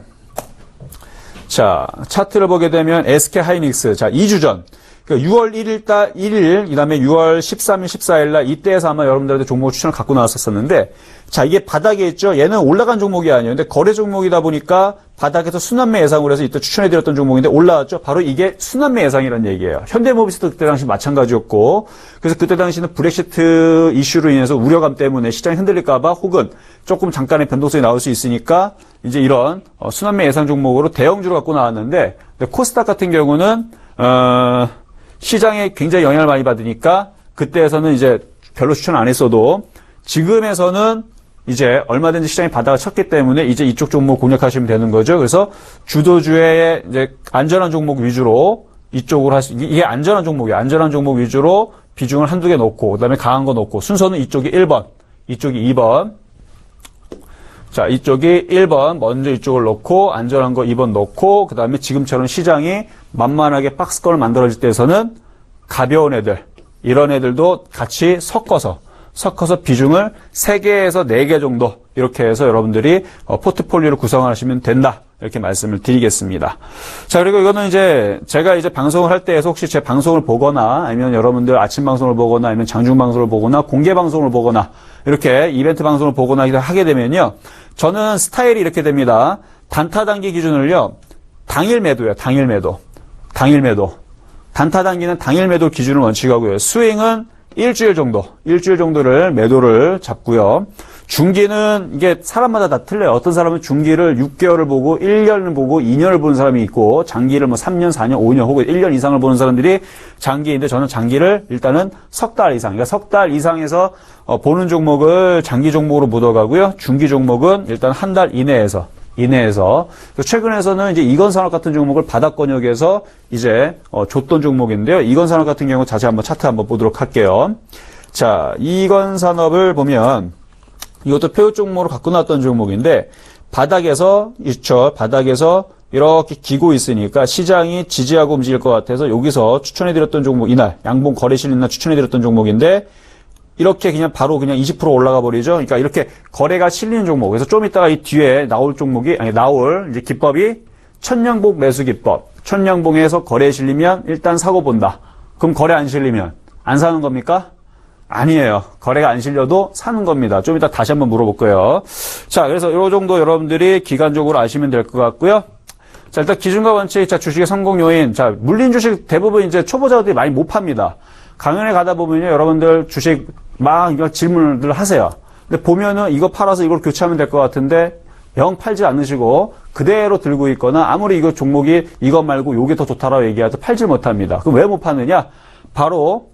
자, 차트를 보게 되면 SK하이닉스. 자, 2주 전. 그러니까 6월 1일, 그 다음에 6월 13일, 14일 날 이때에서 아마 여러분들한테 종목 추천을 갖고 나왔었는데 자, 이게 바닥에 있죠. 얘는 올라간 종목이 아니에요. 근데 거래 종목이다 보니까 바닥에서 순환매 예상으로 해서 이때 추천해드렸던 종목인데 올라왔죠. 바로 이게 순환매 예상이라는 얘기예요. 현대모비스도 그때 당시 마찬가지였고 그래서 그때 당시는 브렉시트 이슈로 인해서 우려감 때문에 시장이 흔들릴까봐 혹은 조금 잠깐의 변동성이 나올 수 있으니까 이제 이런 순환매 예상 종목으로 대형주로 갖고 나왔는데 코스닥 같은 경우는 시장에 굉장히 영향을 많이 받으니까 그때에서는 이제 별로 추천 안 했어도 지금에서는 이제 얼마든지 시장이 바닥을 쳤기 때문에 이제 이쪽 종목 공략하시면 되는 거죠. 그래서 주도주의 이제 안전한 종목 위주로 이쪽으로 이게 안전한 종목이에요. 안전한 종목 위주로 비중을 한두 개 놓고 그다음에 강한 거 놓고 순서는 이쪽이 1번, 이쪽이 2번. 자, 이쪽이 1번 먼저 이쪽을 놓고 안전한 거 2번 놓고 그다음에 지금처럼 시장이 만만하게 박스권을 만들어질 때에서는 가벼운 애들 이런 애들도 같이 섞어서 비중을 3개에서 4개 정도 이렇게 해서 여러분들이 포트폴리오를 구성하시면 된다. 이렇게 말씀을 드리겠습니다. 자, 그리고 이거는 이제 제가 이제 방송을 할 때에서 혹시 제 방송을 보거나 아니면 여러분들 아침 방송을 보거나 아니면 장중 방송을 보거나 공개 방송을 보거나 이렇게 이벤트 방송을 보거나 하게 되면요. 저는 스타일이 이렇게 됩니다. 단타 단기 기준을요. 당일 매도예요. 당일 매도. 단타 단기는 당일 매도 기준을 원칙으로 하고요. 스윙은 일주일 정도를 매도를 잡고요. 중기는 이게 사람마다 다 틀려요. 어떤 사람은 중기를 6개월을 보고 1년을 보고 2년을 보는 사람이 있고 장기를 뭐 3년, 4년, 5년 혹은 1년 이상을 보는 사람들이 장기인데 저는 장기를 일단은 석 달 이상, 그러니까 석 달 이상에서 보는 종목을 장기 종목으로 묻어가고요. 중기 종목은 일단 한 달 이내에서 최근에서는 이제 이건산업 같은 종목을 바닥권역에서 이제 줬던 종목인데요. 이건산업 같은 경우 자세히 한번 차트 한번 보도록 할게요. 자, 이건산업을 보면 이것도 표요 종목으로 갖고 나왔던 종목인데 바닥에서 이렇게 기고 있으니까 시장이 지지하고 움직일 것 같아서 여기서 추천해드렸던 종목 이날 양봉 거래 실린 날 추천해드렸던 종목인데 이렇게 그냥 바로 그냥 20% 올라가 버리죠. 그러니까 이렇게 거래가 실리는 종목. 그래서 좀 이따가 이 뒤에 나올 이제 기법이 천냥봉 매수 기법. 천냥봉에서 거래에 실리면 일단 사고 본다. 그럼 거래 안 실리면 안 사는 겁니까? 아니에요. 거래가 안 실려도 사는 겁니다. 좀 이따 다시 한번 물어볼 거예요. 자, 그래서 이 정도 여러분들이 기간적으로 아시면 될 것 같고요. 자, 일단 기준과 원칙, 자, 주식의 성공 요인. 자, 물린 주식 대부분 이제 초보자들이 많이 못 팝니다. 강연에 가다 보면요, 여러분들 주식 막 질문을 하세요. 근데 보면은 이거 팔아서 이걸 교체하면 될 것 같은데 영 팔지 않으시고 그대로 들고 있거나 아무리 이거 종목이 이거 말고 요게 더 좋다라고 얘기해도 팔질 못합니다. 그럼 왜 못 파느냐? 바로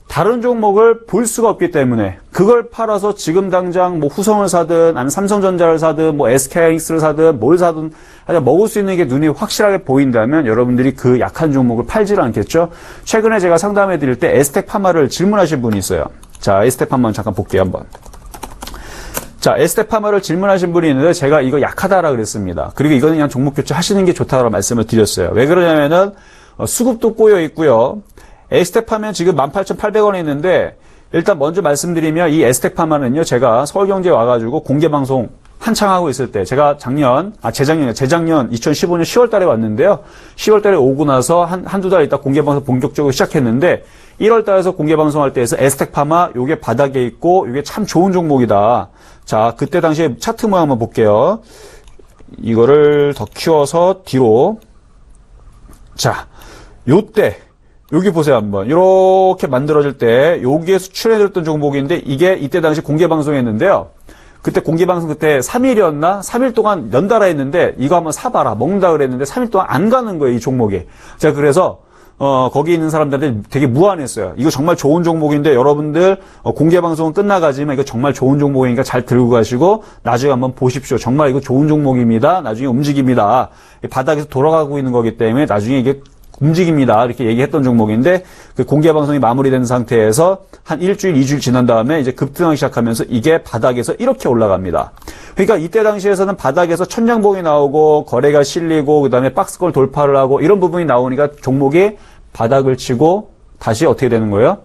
다른 종목을 볼 수가 없기 때문에 그걸 팔아서 지금 당장 뭐 후성을 사든 아니면 삼성전자를 사든 뭐 SK하이닉스를 사든 뭘 사든 하여튼 먹을 수 있는 게 눈이 확실하게 보인다면 여러분들이 그 약한 종목을 팔질 않겠죠. 최근에 제가 상담해 드릴 때 에스텍 파마를 질문하신 분이 있어요. 자, 에스텍 파마 잠깐 볼게요 한번. 자, 에스테파마를 질문하신 분이 있는데 제가 이거 약하다라 그랬습니다. 그리고 이거는 그냥 종목 교체 하시는 게 좋다라고 말씀을 드렸어요. 왜 그러냐면은 수급도 꼬여 있고요. 에스테파면 지금 18,800원에 있는데 일단 먼저 말씀드리면 이 에스테파마는요. 제가 서울경제에 와가지고 공개방송 한창 하고 있을 때 제가 재작년 2015년 10월 달에 왔는데요. 10월 달에 오고 나서 한두 달 있다 공개방송 본격적으로 시작했는데 1월 달에서 공개방송할 때에서 에스테파마 요게 바닥에 있고 요게 참 좋은 종목이다. 자, 그때 당시에 차트 모양 한번 볼게요. 이거를 더 키워서 뒤로. 자, 요때, 여기 보세요, 한번. 이렇게 만들어질 때, 여기에 수출해드렸던 종목인데, 이게 이때 당시 공개방송 했는데요. 그때 공개방송 그때 3일이었나? 3일 동안 연달아 했는데, 이거 한번 사봐라. 먹는다 그랬는데, 3일 동안 안 가는 거예요, 이 종목이. 제가 그래서, 거기 있는 사람들한테 되게 무안했어요. 이거 정말 좋은 종목인데 여러분들 공개방송은 끝나가지만 이거 정말 좋은 종목이니까 잘 들고 가시고 나중에 한번 보십시오. 정말 이거 좋은 종목입니다. 나중에 움직입니다. 바닥에서 돌아가고 있는 거기 때문에 나중에 이게 움직입니다. 이렇게 얘기했던 종목인데 그 공개방송이 마무리된 상태에서 한 일주일, 2주일 지난 다음에 이제 급등하기 시작하면서 이게 바닥에서 이렇게 올라갑니다. 그러니까 이때 당시에서는 바닥에서 천장봉이 나오고 거래가 실리고 그다음에 박스권 돌파를 하고 이런 부분이 나오니까 종목이 바닥을 치고 다시 어떻게 되는 거예요?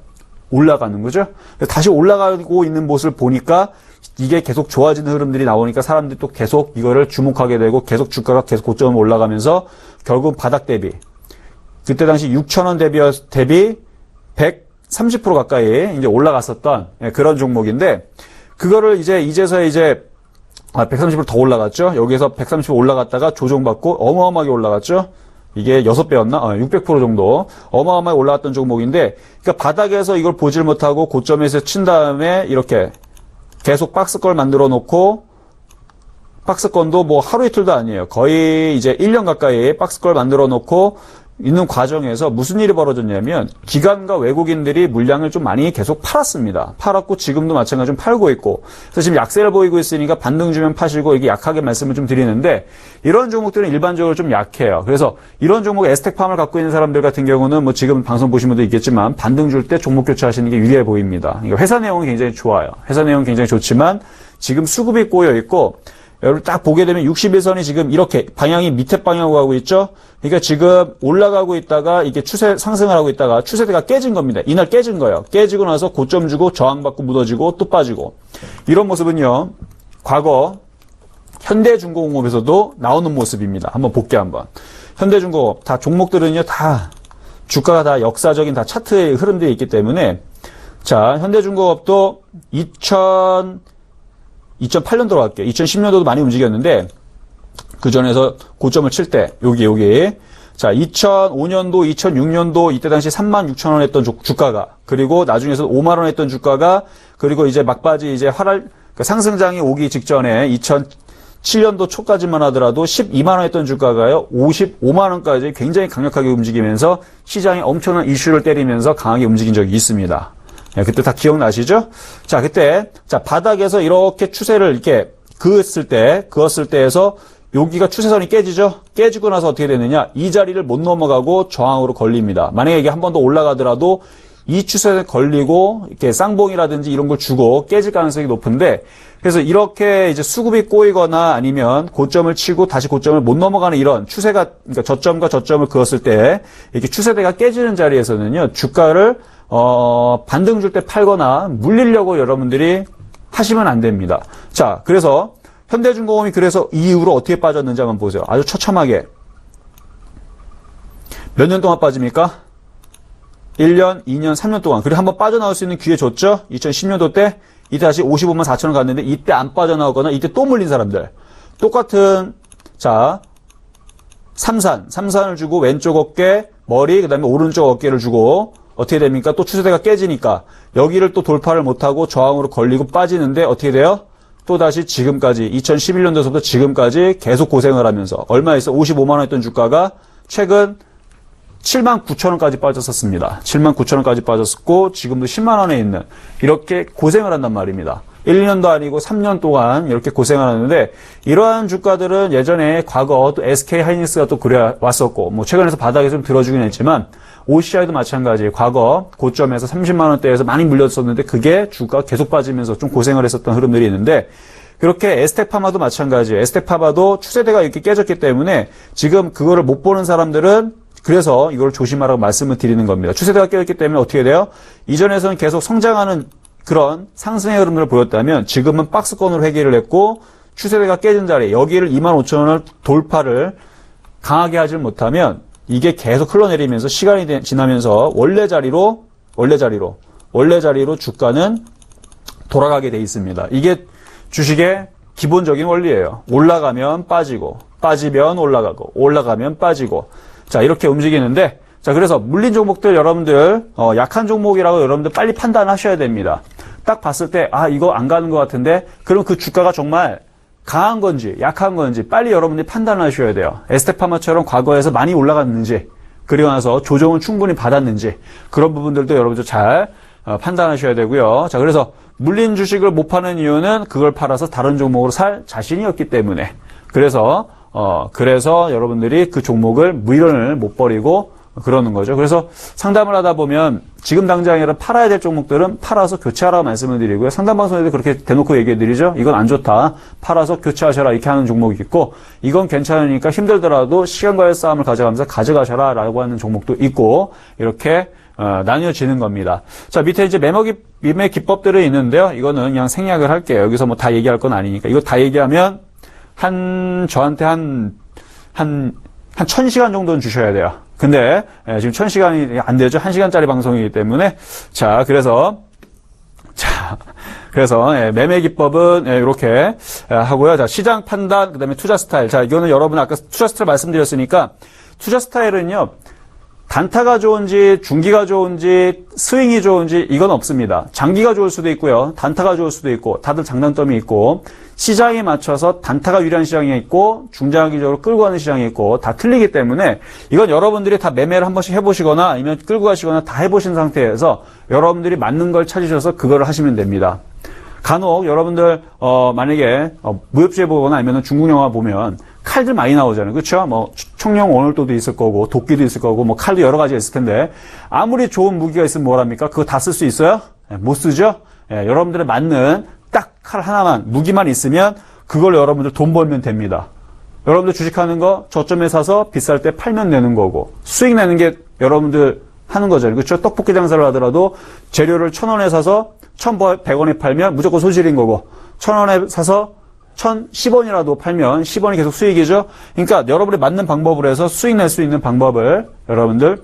올라가는 거죠. 다시 올라가고 있는 모습을 보니까 이게 계속 좋아지는 흐름들이 나오니까 사람들이 또 계속 이거를 주목하게 되고 계속 주가가 계속 고점을 올라가면서 결국 바닥 대비 그때 당시 6,000원 대비 130% 가까이 이제 올라갔었던 그런 종목인데 그거를 이제서야 130% 더 올라갔죠. 여기에서 130% 올라갔다가 조정받고 어마어마하게 올라갔죠. 이게 6배였나? 600% 정도 어마어마하게 올라갔던 종목인데 그러니까 바닥에서 이걸 보질 못하고 고점에서 친 다음에 이렇게 계속 박스권 만들어 놓고 박스권도 뭐 하루 이틀도 아니에요. 거의 이제 1년 가까이 박스권 만들어 놓고 있는 과정에서 무슨 일이 벌어졌냐면 기관과 외국인들이 물량을 좀 많이 계속 팔았습니다. 팔았고 지금도 마찬가지로 좀 팔고 있고 그래서 지금 약세를 보이고 있으니까 반등 주면 파시고 이게 약하게 말씀을 좀 드리는데 이런 종목들은 일반적으로 좀 약해요. 그래서 이런 종목 에스텍팜을 갖고 있는 사람들 같은 경우는 뭐 지금 방송 보신 분도 있겠지만 반등 줄 때 종목 교체하시는 게 유리해 보입니다. 그러니까 회사 내용은 굉장히 좋아요. 회사 내용은 굉장히 좋지만 지금 수급이 꼬여 있고 여러분 딱 보게 되면 61선이 지금 이렇게 방향이 밑에 방향으로 가고 있죠. 그러니까 지금 올라가고 있다가 이게 추세 상승을 하고 있다가 추세대가 깨진 겁니다. 이날 깨진 거예요. 깨지고 나서 고점 주고 저항받고 무너지고 또 빠지고 이런 모습은요. 과거 현대중공업에서도 나오는 모습입니다. 한번 볼게요. 한번. 현대중공업 다 종목들은요. 다 주가가 다 역사적인 다 차트의 흐름들이 있기 때문에 자 현대중공업도 2008년도로 갈게요. 2010년도도 많이 움직였는데 그 전에서 고점을 칠 때 여기 자 2005년도 2006년도 이때 당시 36,000원 했던 주가가 그리고 나중에서 5만 원 했던 주가가 그리고 이제 막바지 이제 상승장이 오기 직전에 2007년도 초까지만 하더라도 12만 원 했던 주가가요 55만 원까지 굉장히 강력하게 움직이면서 시장이 엄청난 이슈를 때리면서 강하게 움직인 적이 있습니다. 그때 다 기억나시죠? 자, 그때, 바닥에서 이렇게 추세를 이렇게 그었을 때에서 여기가 추세선이 깨지죠? 깨지고 나서 어떻게 되느냐? 이 자리를 못 넘어가고 저항으로 걸립니다. 만약에 이게 한 번 더 올라가더라도 이 추세에 걸리고 이렇게 쌍봉이라든지 이런 걸 주고 깨질 가능성이 높은데 그래서 이렇게 이제 수급이 꼬이거나 아니면 고점을 치고 다시 고점을 못 넘어가는 이런 추세가, 그러니까 저점과 저점을 그었을 때 이렇게 추세대가 깨지는 자리에서는요, 주가를 반등 줄 때 팔거나 물리려고 여러분들이 하시면 안 됩니다. 자, 그래서 현대중공업이 그래서 이 이후로 어떻게 빠졌는지 한번 보세요. 아주 처참하게. 몇 년 동안 빠집니까? 1년, 2년, 3년 동안. 그리고 한번 빠져나올 수 있는 기회 줬죠? 2010년도 때 이때 다시 55만 4천 원 갔는데 이때 안 빠져나오거나 이때 또 물린 사람들. 똑같은 자 삼산을 주고 왼쪽 어깨, 머리, 그다음에 오른쪽 어깨를 주고 어떻게 됩니까? 또 추세대가 깨지니까 여기를 또 돌파를 못하고 저항으로 걸리고 빠지는데 어떻게 돼요? 또 다시 지금까지 2011년도서부터 지금까지 계속 고생을 하면서 얼마에서 55만 원 했던 주가가 최근 7만 9천 원까지 빠졌었습니다. 7만 9천 원까지 빠졌었고 지금도 10만 원에 있는 이렇게 고생을 한단 말입니다. 1년도 아니고 3년 동안 이렇게 고생을 하는데 이러한 주가들은 예전에 과거 또 SK 하이닉스가 또 그래 왔었고 뭐 최근에서 바닥에 좀 들어주긴 했지만 OCI도 마찬가지 과거 고점에서 30만 원대에서 많이 물렸었는데 그게 주가가 계속 빠지면서 좀 고생을 했었던 흐름들이 있는데 그렇게 에스텍파마도 마찬가지예요. 에스텍파마도 추세대가 이렇게 깨졌기 때문에 지금 그거를 못 보는 사람들은 그래서 이걸 조심하라고 말씀을 드리는 겁니다. 추세대가 깨졌기 때문에 어떻게 돼요? 이전에서는 계속 성장하는 그런 상승의 흐름을 보였다면 지금은 박스권으로 회귀를 했고 추세대가 깨진 자리 여기를 25,000원을 돌파를 강하게 하지 못하면 이게 계속 흘러내리면서 시간이 지나면서 원래 자리로 주가는 돌아가게 돼 있습니다. 이게 주식의 기본적인 원리예요. 올라가면 빠지고 빠지면 올라가고 올라가면 빠지고 자 이렇게 움직이는데 자 그래서 물린 종목들 여러분들 약한 종목이라고 여러분들 빨리 판단하셔야 됩니다. 딱 봤을 때 아 이거 안 가는 것 같은데 그럼 그 주가가 정말 강한 건지 약한 건지 빨리 여러분들이 판단하셔야 돼요. 에스테파마처럼 과거에서 많이 올라갔는지 그리고 나서 조정은 충분히 받았는지 그런 부분들도 여러분들 잘 판단하셔야 되고요. 자 그래서 물린 주식을 못 파는 이유는 그걸 팔아서 다른 종목으로 살 자신이 없기 때문에 그래서 여러분들이 그 종목을 물건을 못 버리고 그러는 거죠. 그래서 상담을 하다 보면 지금 당장이라 팔아야 될 종목들은 팔아서 교체하라고 말씀을 드리고요. 상담방송에도 그렇게 대놓고 얘기해 드리죠. 이건 안 좋다. 팔아서 교체하셔라. 이렇게 하는 종목이 있고 이건 괜찮으니까 힘들더라도 시간과의 싸움을 가져가면서 가져가셔라 라고 하는 종목도 있고 이렇게 나뉘어지는 겁니다. 자, 밑에 이제 매매 기법들이 있는데요. 이거는 그냥 생략을 할게요. 여기서 뭐 다 얘기할 건 아니니까. 이거 다 얘기하면 저한테 한 1000시간 정도는 주셔야 돼요. 근데 지금 1000시간이 안 되죠. 1시간짜리 방송이기 때문에 그래서 매매 기법은 이렇게 하고요. 자, 시장 판단 그다음에 투자 스타일. 자, 이거는 여러분 아까 투자 스타일 말씀드렸으니까 투자 스타일은요. 단타가 좋은지 중기가 좋은지 스윙이 좋은지 이건 없습니다. 장기가 좋을 수도 있고요. 단타가 좋을 수도 있고 다들 장단점이 있고 시장에 맞춰서 단타가 유리한 시장이 있고 중장기적으로 끌고 가는 시장이 있고 다 틀리기 때문에 이건 여러분들이 다 매매를 한 번씩 해보시거나 아니면 끌고 가시거나 다 해보신 상태에서 여러분들이 맞는 걸 찾으셔서 그거를 하시면 됩니다. 간혹 여러분들 만약에 무협지에 보거나 아니면 중국 영화 보면 칼들 많이 나오잖아요. 그렇죠? 뭐 청룡 오늘도도 있을 거고 도끼도 있을 거고 뭐 칼도 여러 가지가 있을 텐데 아무리 좋은 무기가 있으면 뭐랍니까? 그거 다 쓸 수 있어요? 못 쓰죠? 여러분들의 맞는 딱 칼 하나만 무기만 있으면 그걸 여러분들 돈 벌면 됩니다. 여러분들 주식하는 거 저점에 사서 비쌀 때 팔면 되는 거고 수익 내는 게 여러분들 하는 거잖아요. 그렇죠? 떡볶이 장사를 하더라도 재료를 1,000원에 사서 1,100원에 팔면 무조건 손실인 거고 1,000원에 사서 1,010원이라도 팔면 10원이 계속 수익이죠. 그러니까 여러분이 맞는 방법으로 해서 수익 낼 수 있는 방법을 여러분들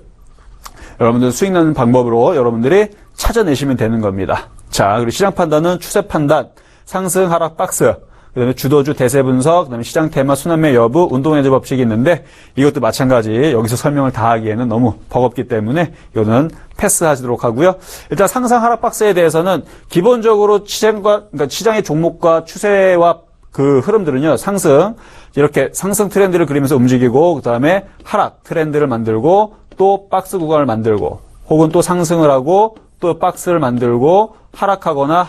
수익 내는 방법으로 여러분들이 찾아내시면 되는 겁니다. 자, 그리고 시장 판단은 추세 판단, 상승, 하락, 박스, 그다음에 주도주 대세 분석, 그다음에 시장 테마, 순환매 여부, 운동해제 법칙이 있는데 이것도 마찬가지 여기서 설명을 다 하기에는 너무 버겁기 때문에 이거는 패스하도록 하고요. 일단 상상 하락 박스에 대해서는 기본적으로 그러니까 시장의 종목과 추세와 그 흐름들은요, 이렇게 상승 트렌드를 그리면서 움직이고, 그 다음에 하락 트렌드를 만들고, 또 박스 구간을 만들고, 혹은 또 상승을 하고, 또 박스를 만들고, 하락하거나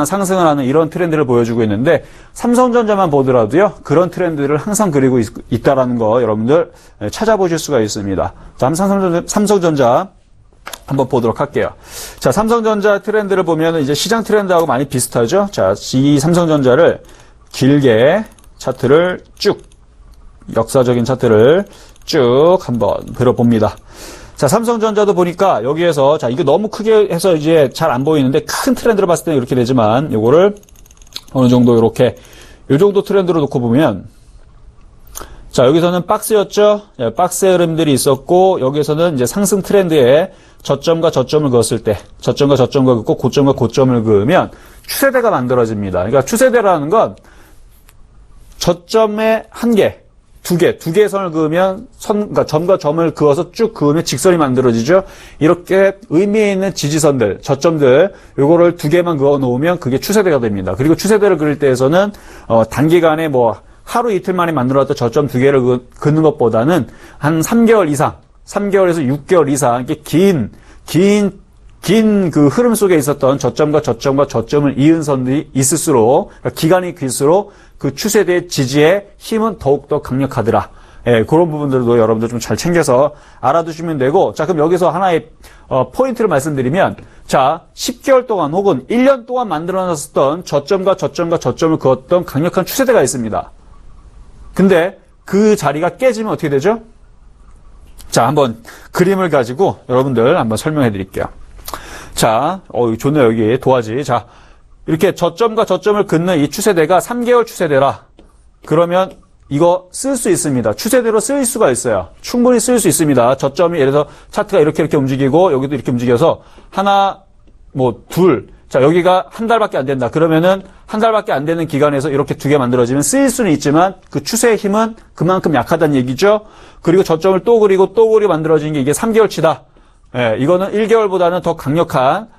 상승을 하는 이런 트렌드를 보여주고 있는데, 삼성전자만 보더라도요, 그런 트렌드를 항상 그리고 있다라는 거 여러분들 찾아보실 수가 있습니다. 자, 삼성전자 한번 보도록 할게요. 자, 삼성전자 트렌드를 보면 이제 시장 트렌드하고 많이 비슷하죠? 자, 이 삼성전자를 길게 차트를 역사적인 차트를 쭉 한번 그려봅니다. 자, 삼성전자도 보니까 여기에서, 자, 이거 너무 크게 해서 이제 잘 안 보이는데 큰 트렌드를 봤을 때는 이렇게 되지만 요거를 어느 정도 이렇게, 요 정도 트렌드로 놓고 보면 자, 여기서는 박스였죠? 예, 박스의 흐름들이 있었고, 여기에서는 이제 상승 트렌드에 저점과 저점을 그었을 때, 저점과 저점을 그었고, 고점과 고점을 그으면 추세대가 만들어집니다. 그러니까 추세대라는 건 저점에 한 개, 두 개의 선을 그으면 그러니까 점과 점을 그어서 쭉 그으면 직선이 만들어지죠? 이렇게 의미 있는 지지선들, 저점들, 요거를 두 개만 그어 놓으면 그게 추세대가 됩니다. 그리고 추세대를 그릴 때에서는, 단기간에 하루 이틀 만에 만들어왔던 저점 두 개를 긋는 것보다는 한 3개월 이상, 3개월에서 6개월 이상, 이렇게 긴 그 흐름 속에 있었던 저점과 저점을 이은 선들이 있을수록, 그러니까 기간이 길수록 그 추세대의 지지의 힘은 더욱더 강력하더라. 예, 그런 부분들도 여러분들 좀 잘 챙겨서 알아두시면 되고, 자, 그럼 여기서 하나의 포인트를 말씀드리면, 자, 10개월 동안 혹은 1년 동안 만들어놨었던 저점과 저점과 저점을 그었던 강력한 추세대가 있습니다. 근데 그 자리가 깨지면 어떻게 되죠? 자, 한번 그림을 가지고 여러분들 한번 설명해 드릴게요. 자, 좋네요, 여기 도화지. 자, 이렇게 저점과 저점을 긋는 이 추세대가 3개월 추세대라. 그러면 이거 쓸 수 있습니다. 추세대로 쓸 수가 있어요. 충분히 쓸 수 있습니다. 저점이 예를 들어서 차트가 이렇게 움직이고 여기도 이렇게 움직여서 하나, 뭐 둘. 자, 여기가 한 달밖에 안 된다. 그러면은 한 달밖에 안 되는 기간에서 이렇게 두 개 만들어지면 쓰일 수는 있지만 그 추세의 힘은 그만큼 약하다는 얘기죠. 그리고 저점을 또 그리고 또 그리고 만들어진 게 이게 3개월치다. 예, 이거는 1개월보다는 더 강력한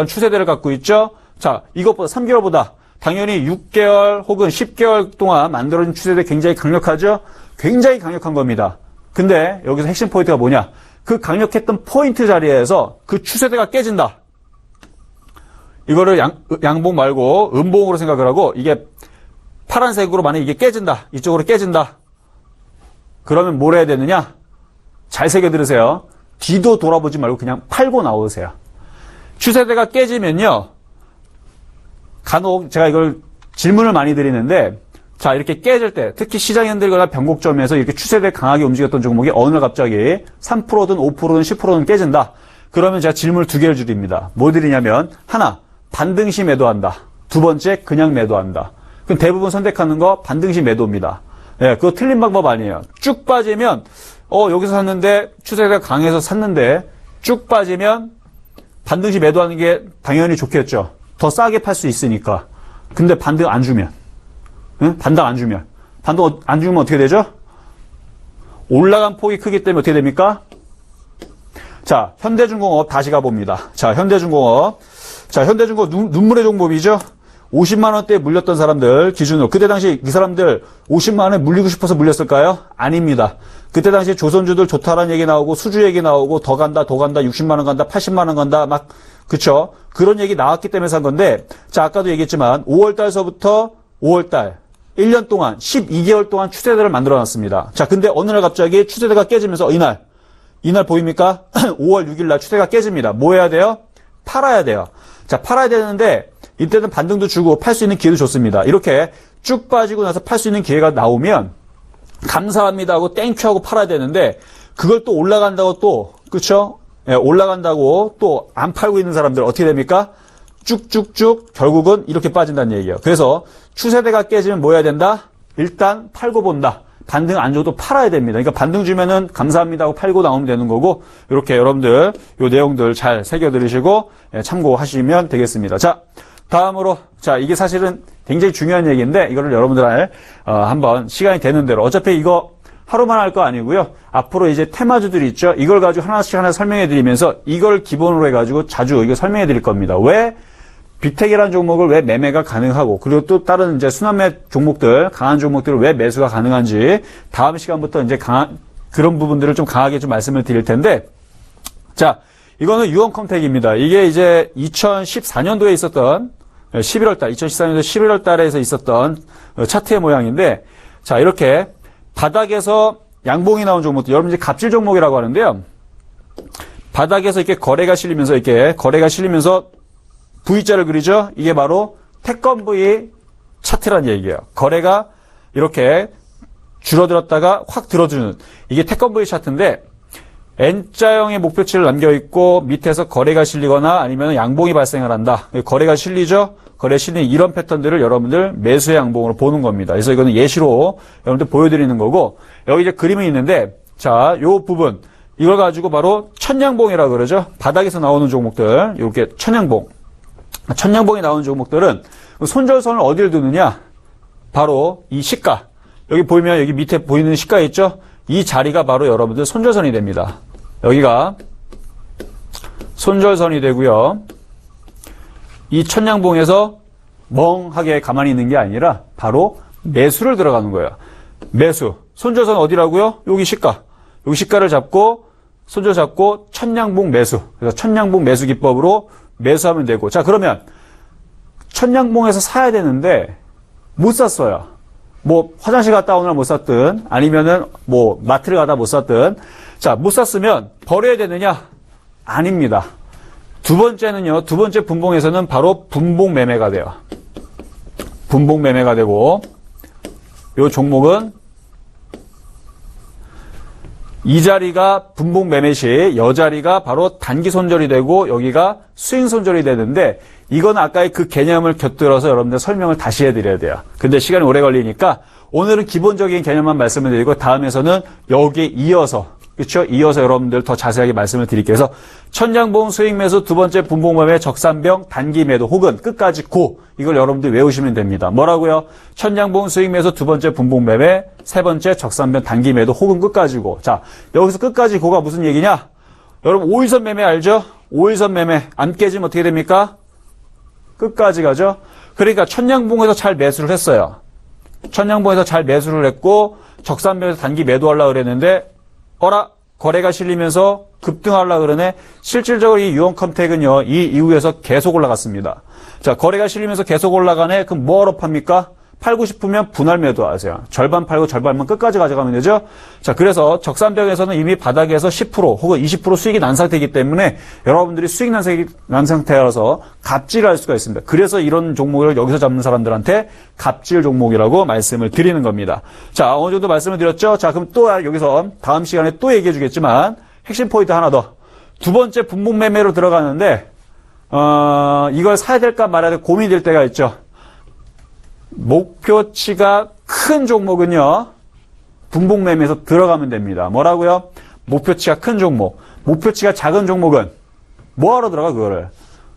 추세대를 갖고 있죠. 자, 이것보다 3개월보다 당연히 6개월 혹은 10개월 동안 만들어진 추세대 굉장히 강력하죠? 굉장히 강력한 겁니다. 근데 여기서 핵심 포인트가 뭐냐? 그 강력했던 포인트 자리에서 그 추세대가 깨진다. 이거를 양봉 말고 음봉으로 생각을 하고 이게 파란색으로 만약에 이게 깨진다. 이쪽으로 깨진다. 그러면 뭘 해야 되느냐? 잘 새겨 들으세요. 뒤도 돌아보지 말고 그냥 팔고 나오세요. 추세대가 깨지면요. 간혹 제가 이걸 질문을 많이 드리는데 자 이렇게 깨질 때 특히 시장이 흔들거나 변곡점에서 이렇게 추세대 강하게 움직였던 종목이 어느 날 갑자기 3%든 5%든 10%든 깨진다. 그러면 제가 질문을 두 개를 드립니다. 뭐 드리냐면 하나 반등시 매도한다. 두 번째 그냥 매도한다. 그럼 대부분 선택하는 거 반등시 매도입니다. 예, 그거 틀린 방법 아니에요. 쭉 빠지면 여기서 샀는데 추세가 강해서 샀는데 쭉 빠지면 반등시 매도하는 게 당연히 좋겠죠. 더 싸게 팔 수 있으니까. 근데 반등 안 주면, 응? 반등 안 주면 어떻게 되죠? 올라간 폭이 크기 때문에 어떻게 됩니까? 자, 현대중공업 다시 가봅니다. 자, 현대중공업 눈물의 종목이죠? 50만 원대에 물렸던 사람들 기준으로 그때 당시 이 사람들 50만 원에 물리고 싶어서 물렸을까요? 아닙니다. 그때 당시 조선주들 좋다라는 얘기 나오고 수주 얘기 나오고 더 간다 60만 원 간다 80만 원 간다 막 그쵸? 그런 얘기 나왔기 때문에 산 건데 자 아까도 얘기했지만 5월달서부터 5월달 1년 동안 12개월 동안 추세대를 만들어놨습니다. 자 근데 어느 날 갑자기 추세대가 깨지면서 이날 보입니까? 5월 6일 날 추세가 깨집니다. 뭐 해야 돼요? 팔아야 돼요. 자 팔아야 되는데 이때는 반등도 주고 팔 수 있는 기회도 좋습니다. 이렇게 쭉 빠지고 나서 팔 수 있는 기회가 나오면 감사합니다 하고 땡큐 하고 팔아야 되는데 그걸 또 올라간다고 또 그쵸? 예, 올라간다고 또 안 팔고 있는 사람들 어떻게 됩니까? 쭉쭉쭉 결국은 이렇게 빠진다는 얘기예요. 그래서 추세대가 깨지면 뭐 해야 된다? 일단 팔고 본다. 반등 안 줘도 팔아야 됩니다. 그러니까 반등 주면은 감사합니다 하고 팔고 나오면 되는 거고 이렇게 여러분들 요 내용들 잘 새겨 들으시고 참고하시면 되겠습니다. 자 다음으로 자 이게 사실은 굉장히 중요한 얘기인데 이거를 여러분들 한번 시간이 되는 대로 어차피 이거 하루만 할 거 아니고요. 앞으로 이제 테마주들이 있죠. 이걸 가지고 하나씩 설명해 드리면서 이걸 기본으로 해가지고 자주 이거 설명해 드릴 겁니다. 왜 빅텍이라는 종목을 왜 매매가 가능하고 그리고 또 다른 이제 순환매 종목들 강한 종목들을 왜 매수가 가능한지 다음 시간부터 이제 그런 부분들을 좀 강하게 좀 말씀을 드릴 텐데 자 이거는 유언컴택입니다. 이게 이제 2014년도에 있었던 2014년도 11월 달에서 있었던 차트의 모양인데 자 이렇게 바닥에서 양봉이 나온 종목들 여러분 이제 갑질 종목이라고 하는데요. 바닥에서 이렇게 거래가 실리면서 V자를 그리죠. 이게 바로 태권브이 차트란 얘기예요. 거래가 이렇게 줄어들었다가 확 들어주는 이게 태권브이 차트인데 N자형의 목표치를 남겨있고 밑에서 거래가 실리거나 아니면 양봉이 발생을 한다. 거래가 실리죠. 거래 실리는 이런 패턴들을 여러분들 매수의 양봉으로 보는 겁니다. 그래서 이거는 예시로 여러분들 보여드리는 거고 여기 이제 그림이 있는데 자, 요 부분 이걸 가지고 바로 천양봉이라고 그러죠. 바닥에서 나오는 종목들 이렇게 천양봉이 나오는 종목들은 손절선을 어디를 두느냐? 바로 이 시가. 여기 보이면 여기 밑에 보이는 시가 있죠? 이 자리가 바로 여러분들 손절선이 됩니다. 여기가 손절선이 되고요. 이 천양봉에서 멍하게 가만히 있는 게 아니라 바로 매수를 들어가는 거예요. 매수. 손절선 어디라고요? 여기 시가. 여기 시가를 잡고 손절 잡고 천양봉 매수. 그래서 천양봉 매수 기법으로 매수하면 되고. 자, 그러면 천양봉에서 사야 되는데 못 샀어요. 뭐 화장실 갔다 오느라 못 샀든 아니면은 뭐 마트를 가다 못 샀든 자, 못 샀으면 버려야 되느냐? 아닙니다. 두 번째는요. 두 번째 분봉에서는 바로 분봉 매매가 돼요. 분봉 매매가 되고 요 종목은 이 자리가 분봉 매매 시 여 자리가 바로 단기 손절이 되고 여기가 스윙 손절이 되는데 이건 아까의 그 개념을 곁들여서 여러분들 설명을 다시 해드려야 돼요. 근데 시간이 오래 걸리니까 오늘은 기본적인 개념만 말씀을 드리고 다음에서는 여기에 이어서 그렇죠? 이어서 여러분들 더 자세하게 말씀을 드릴게요. 그래서 천장봉 수익 매수 두 번째 분봉 매매 적산병 단기 매도 혹은 끝까지 고 이걸 여러분들 외우시면 됩니다. 뭐라고요? 천장봉 수익 매수 두 번째 분봉 매매 세 번째 적산병 단기 매도 혹은 끝까지 고. 자, 여기서 끝까지 고가 무슨 얘기냐? 여러분 5일선 매매 알죠? 5일선 매매 안 깨지면 어떻게 됩니까? 끝까지 가죠? 그러니까 천장봉에서 잘 매수를 했어요. 천장봉에서 잘 매수를 했고 적산병에서 단기 매도하려고 그랬는데 어라 거래가 실리면서 급등하려고 그러네. 실질적으로 이 유언컴택은요. 이 이후에서 계속 올라갔습니다. 자, 거래가 실리면서 계속 올라가네. 그럼 뭐하러 팝니까? 팔고 싶으면 분할 매도하세요. 절반 팔고 절반만 끝까지 가져가면 되죠. 자, 그래서 적산병에서는 이미 바닥에서 10% 혹은 20% 수익이 난 상태이기 때문에 여러분들이 수익 난 상태라서 갑질을 할 수가 있습니다. 그래서 이런 종목을 여기서 잡는 사람들한테 갑질 종목이라고 말씀을 드리는 겁니다. 자, 어느 정도 말씀을 드렸죠? 자, 그럼 또 여기서 다음 시간에 또 얘기해 주겠지만 핵심 포인트 하나 더. 두 번째 분봉 매매로 들어가는데 이걸 사야 될까 말아야 될까 고민이 될 때가 있죠. 목표치가 큰 종목은요, 분봉 매매에서 들어가면 됩니다. 뭐라고요? 목표치가 큰 종목. 목표치가 작은 종목은 뭐하러 들어가, 그거를?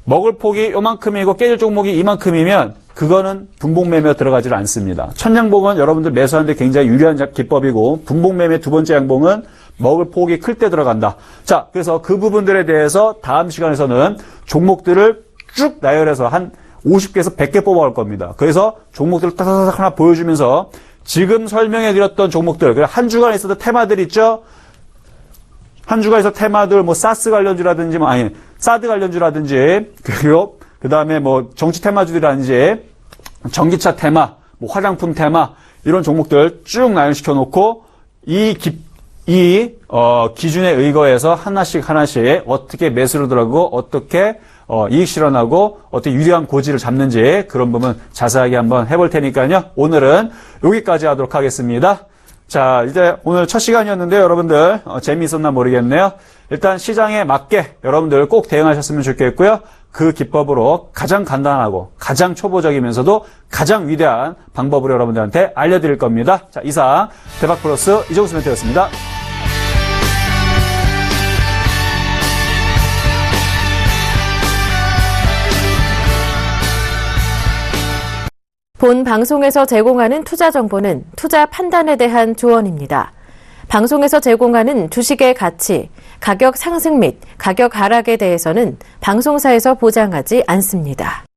먹을 폭이 요만큼이고 깨질 종목이 이만큼이면 그거는 분봉 매매에 들어가질 않습니다. 천양봉은 여러분들 매수하는데 굉장히 유리한 기법이고, 분봉 매매 두 번째 양봉은 먹을 폭이 클 때 들어간다. 자, 그래서 그 부분들에 대해서 다음 시간에서는 종목들을 쭉 나열해서 한 50개에서 100개 뽑아올 겁니다. 그래서 종목들을 따다닥 하나 보여주면서 지금 설명해드렸던 종목들, 한 주간에 있었던 테마들 있죠? 한 주간에 있었던 테마들, 뭐, 사스 관련주라든지, 사드 관련주라든지, 그리고, 그 다음에 뭐, 정치 테마주들이라든지, 전기차 테마, 뭐, 화장품 테마, 이런 종목들 쭉 나열시켜 놓고, 기준에 의거해서 하나씩 어떻게 매수를 들어가고, 어떻게 이익 실현하고 어떻게 유리한 고지를 잡는지 그런 부분 자세하게 한번 해볼 테니까요. 오늘은 여기까지 하도록 하겠습니다. 자, 이제 오늘 첫 시간이었는데요. 여러분들 재미있었나 모르겠네요. 일단 시장에 맞게 여러분들 꼭 대응하셨으면 좋겠고요. 그 기법으로 가장 간단하고 가장 초보적이면서도 가장 위대한 방법으로 여러분들한테 알려드릴 겁니다. 자, 이상 대박플러스 이정수 멘토였습니다. 본 방송에서 제공하는 투자 정보는 투자 판단에 대한 조언입니다. 방송에서 제공하는 주식의 가치, 가격 상승 및 가격 하락에 대해서는 방송사에서 보장하지 않습니다.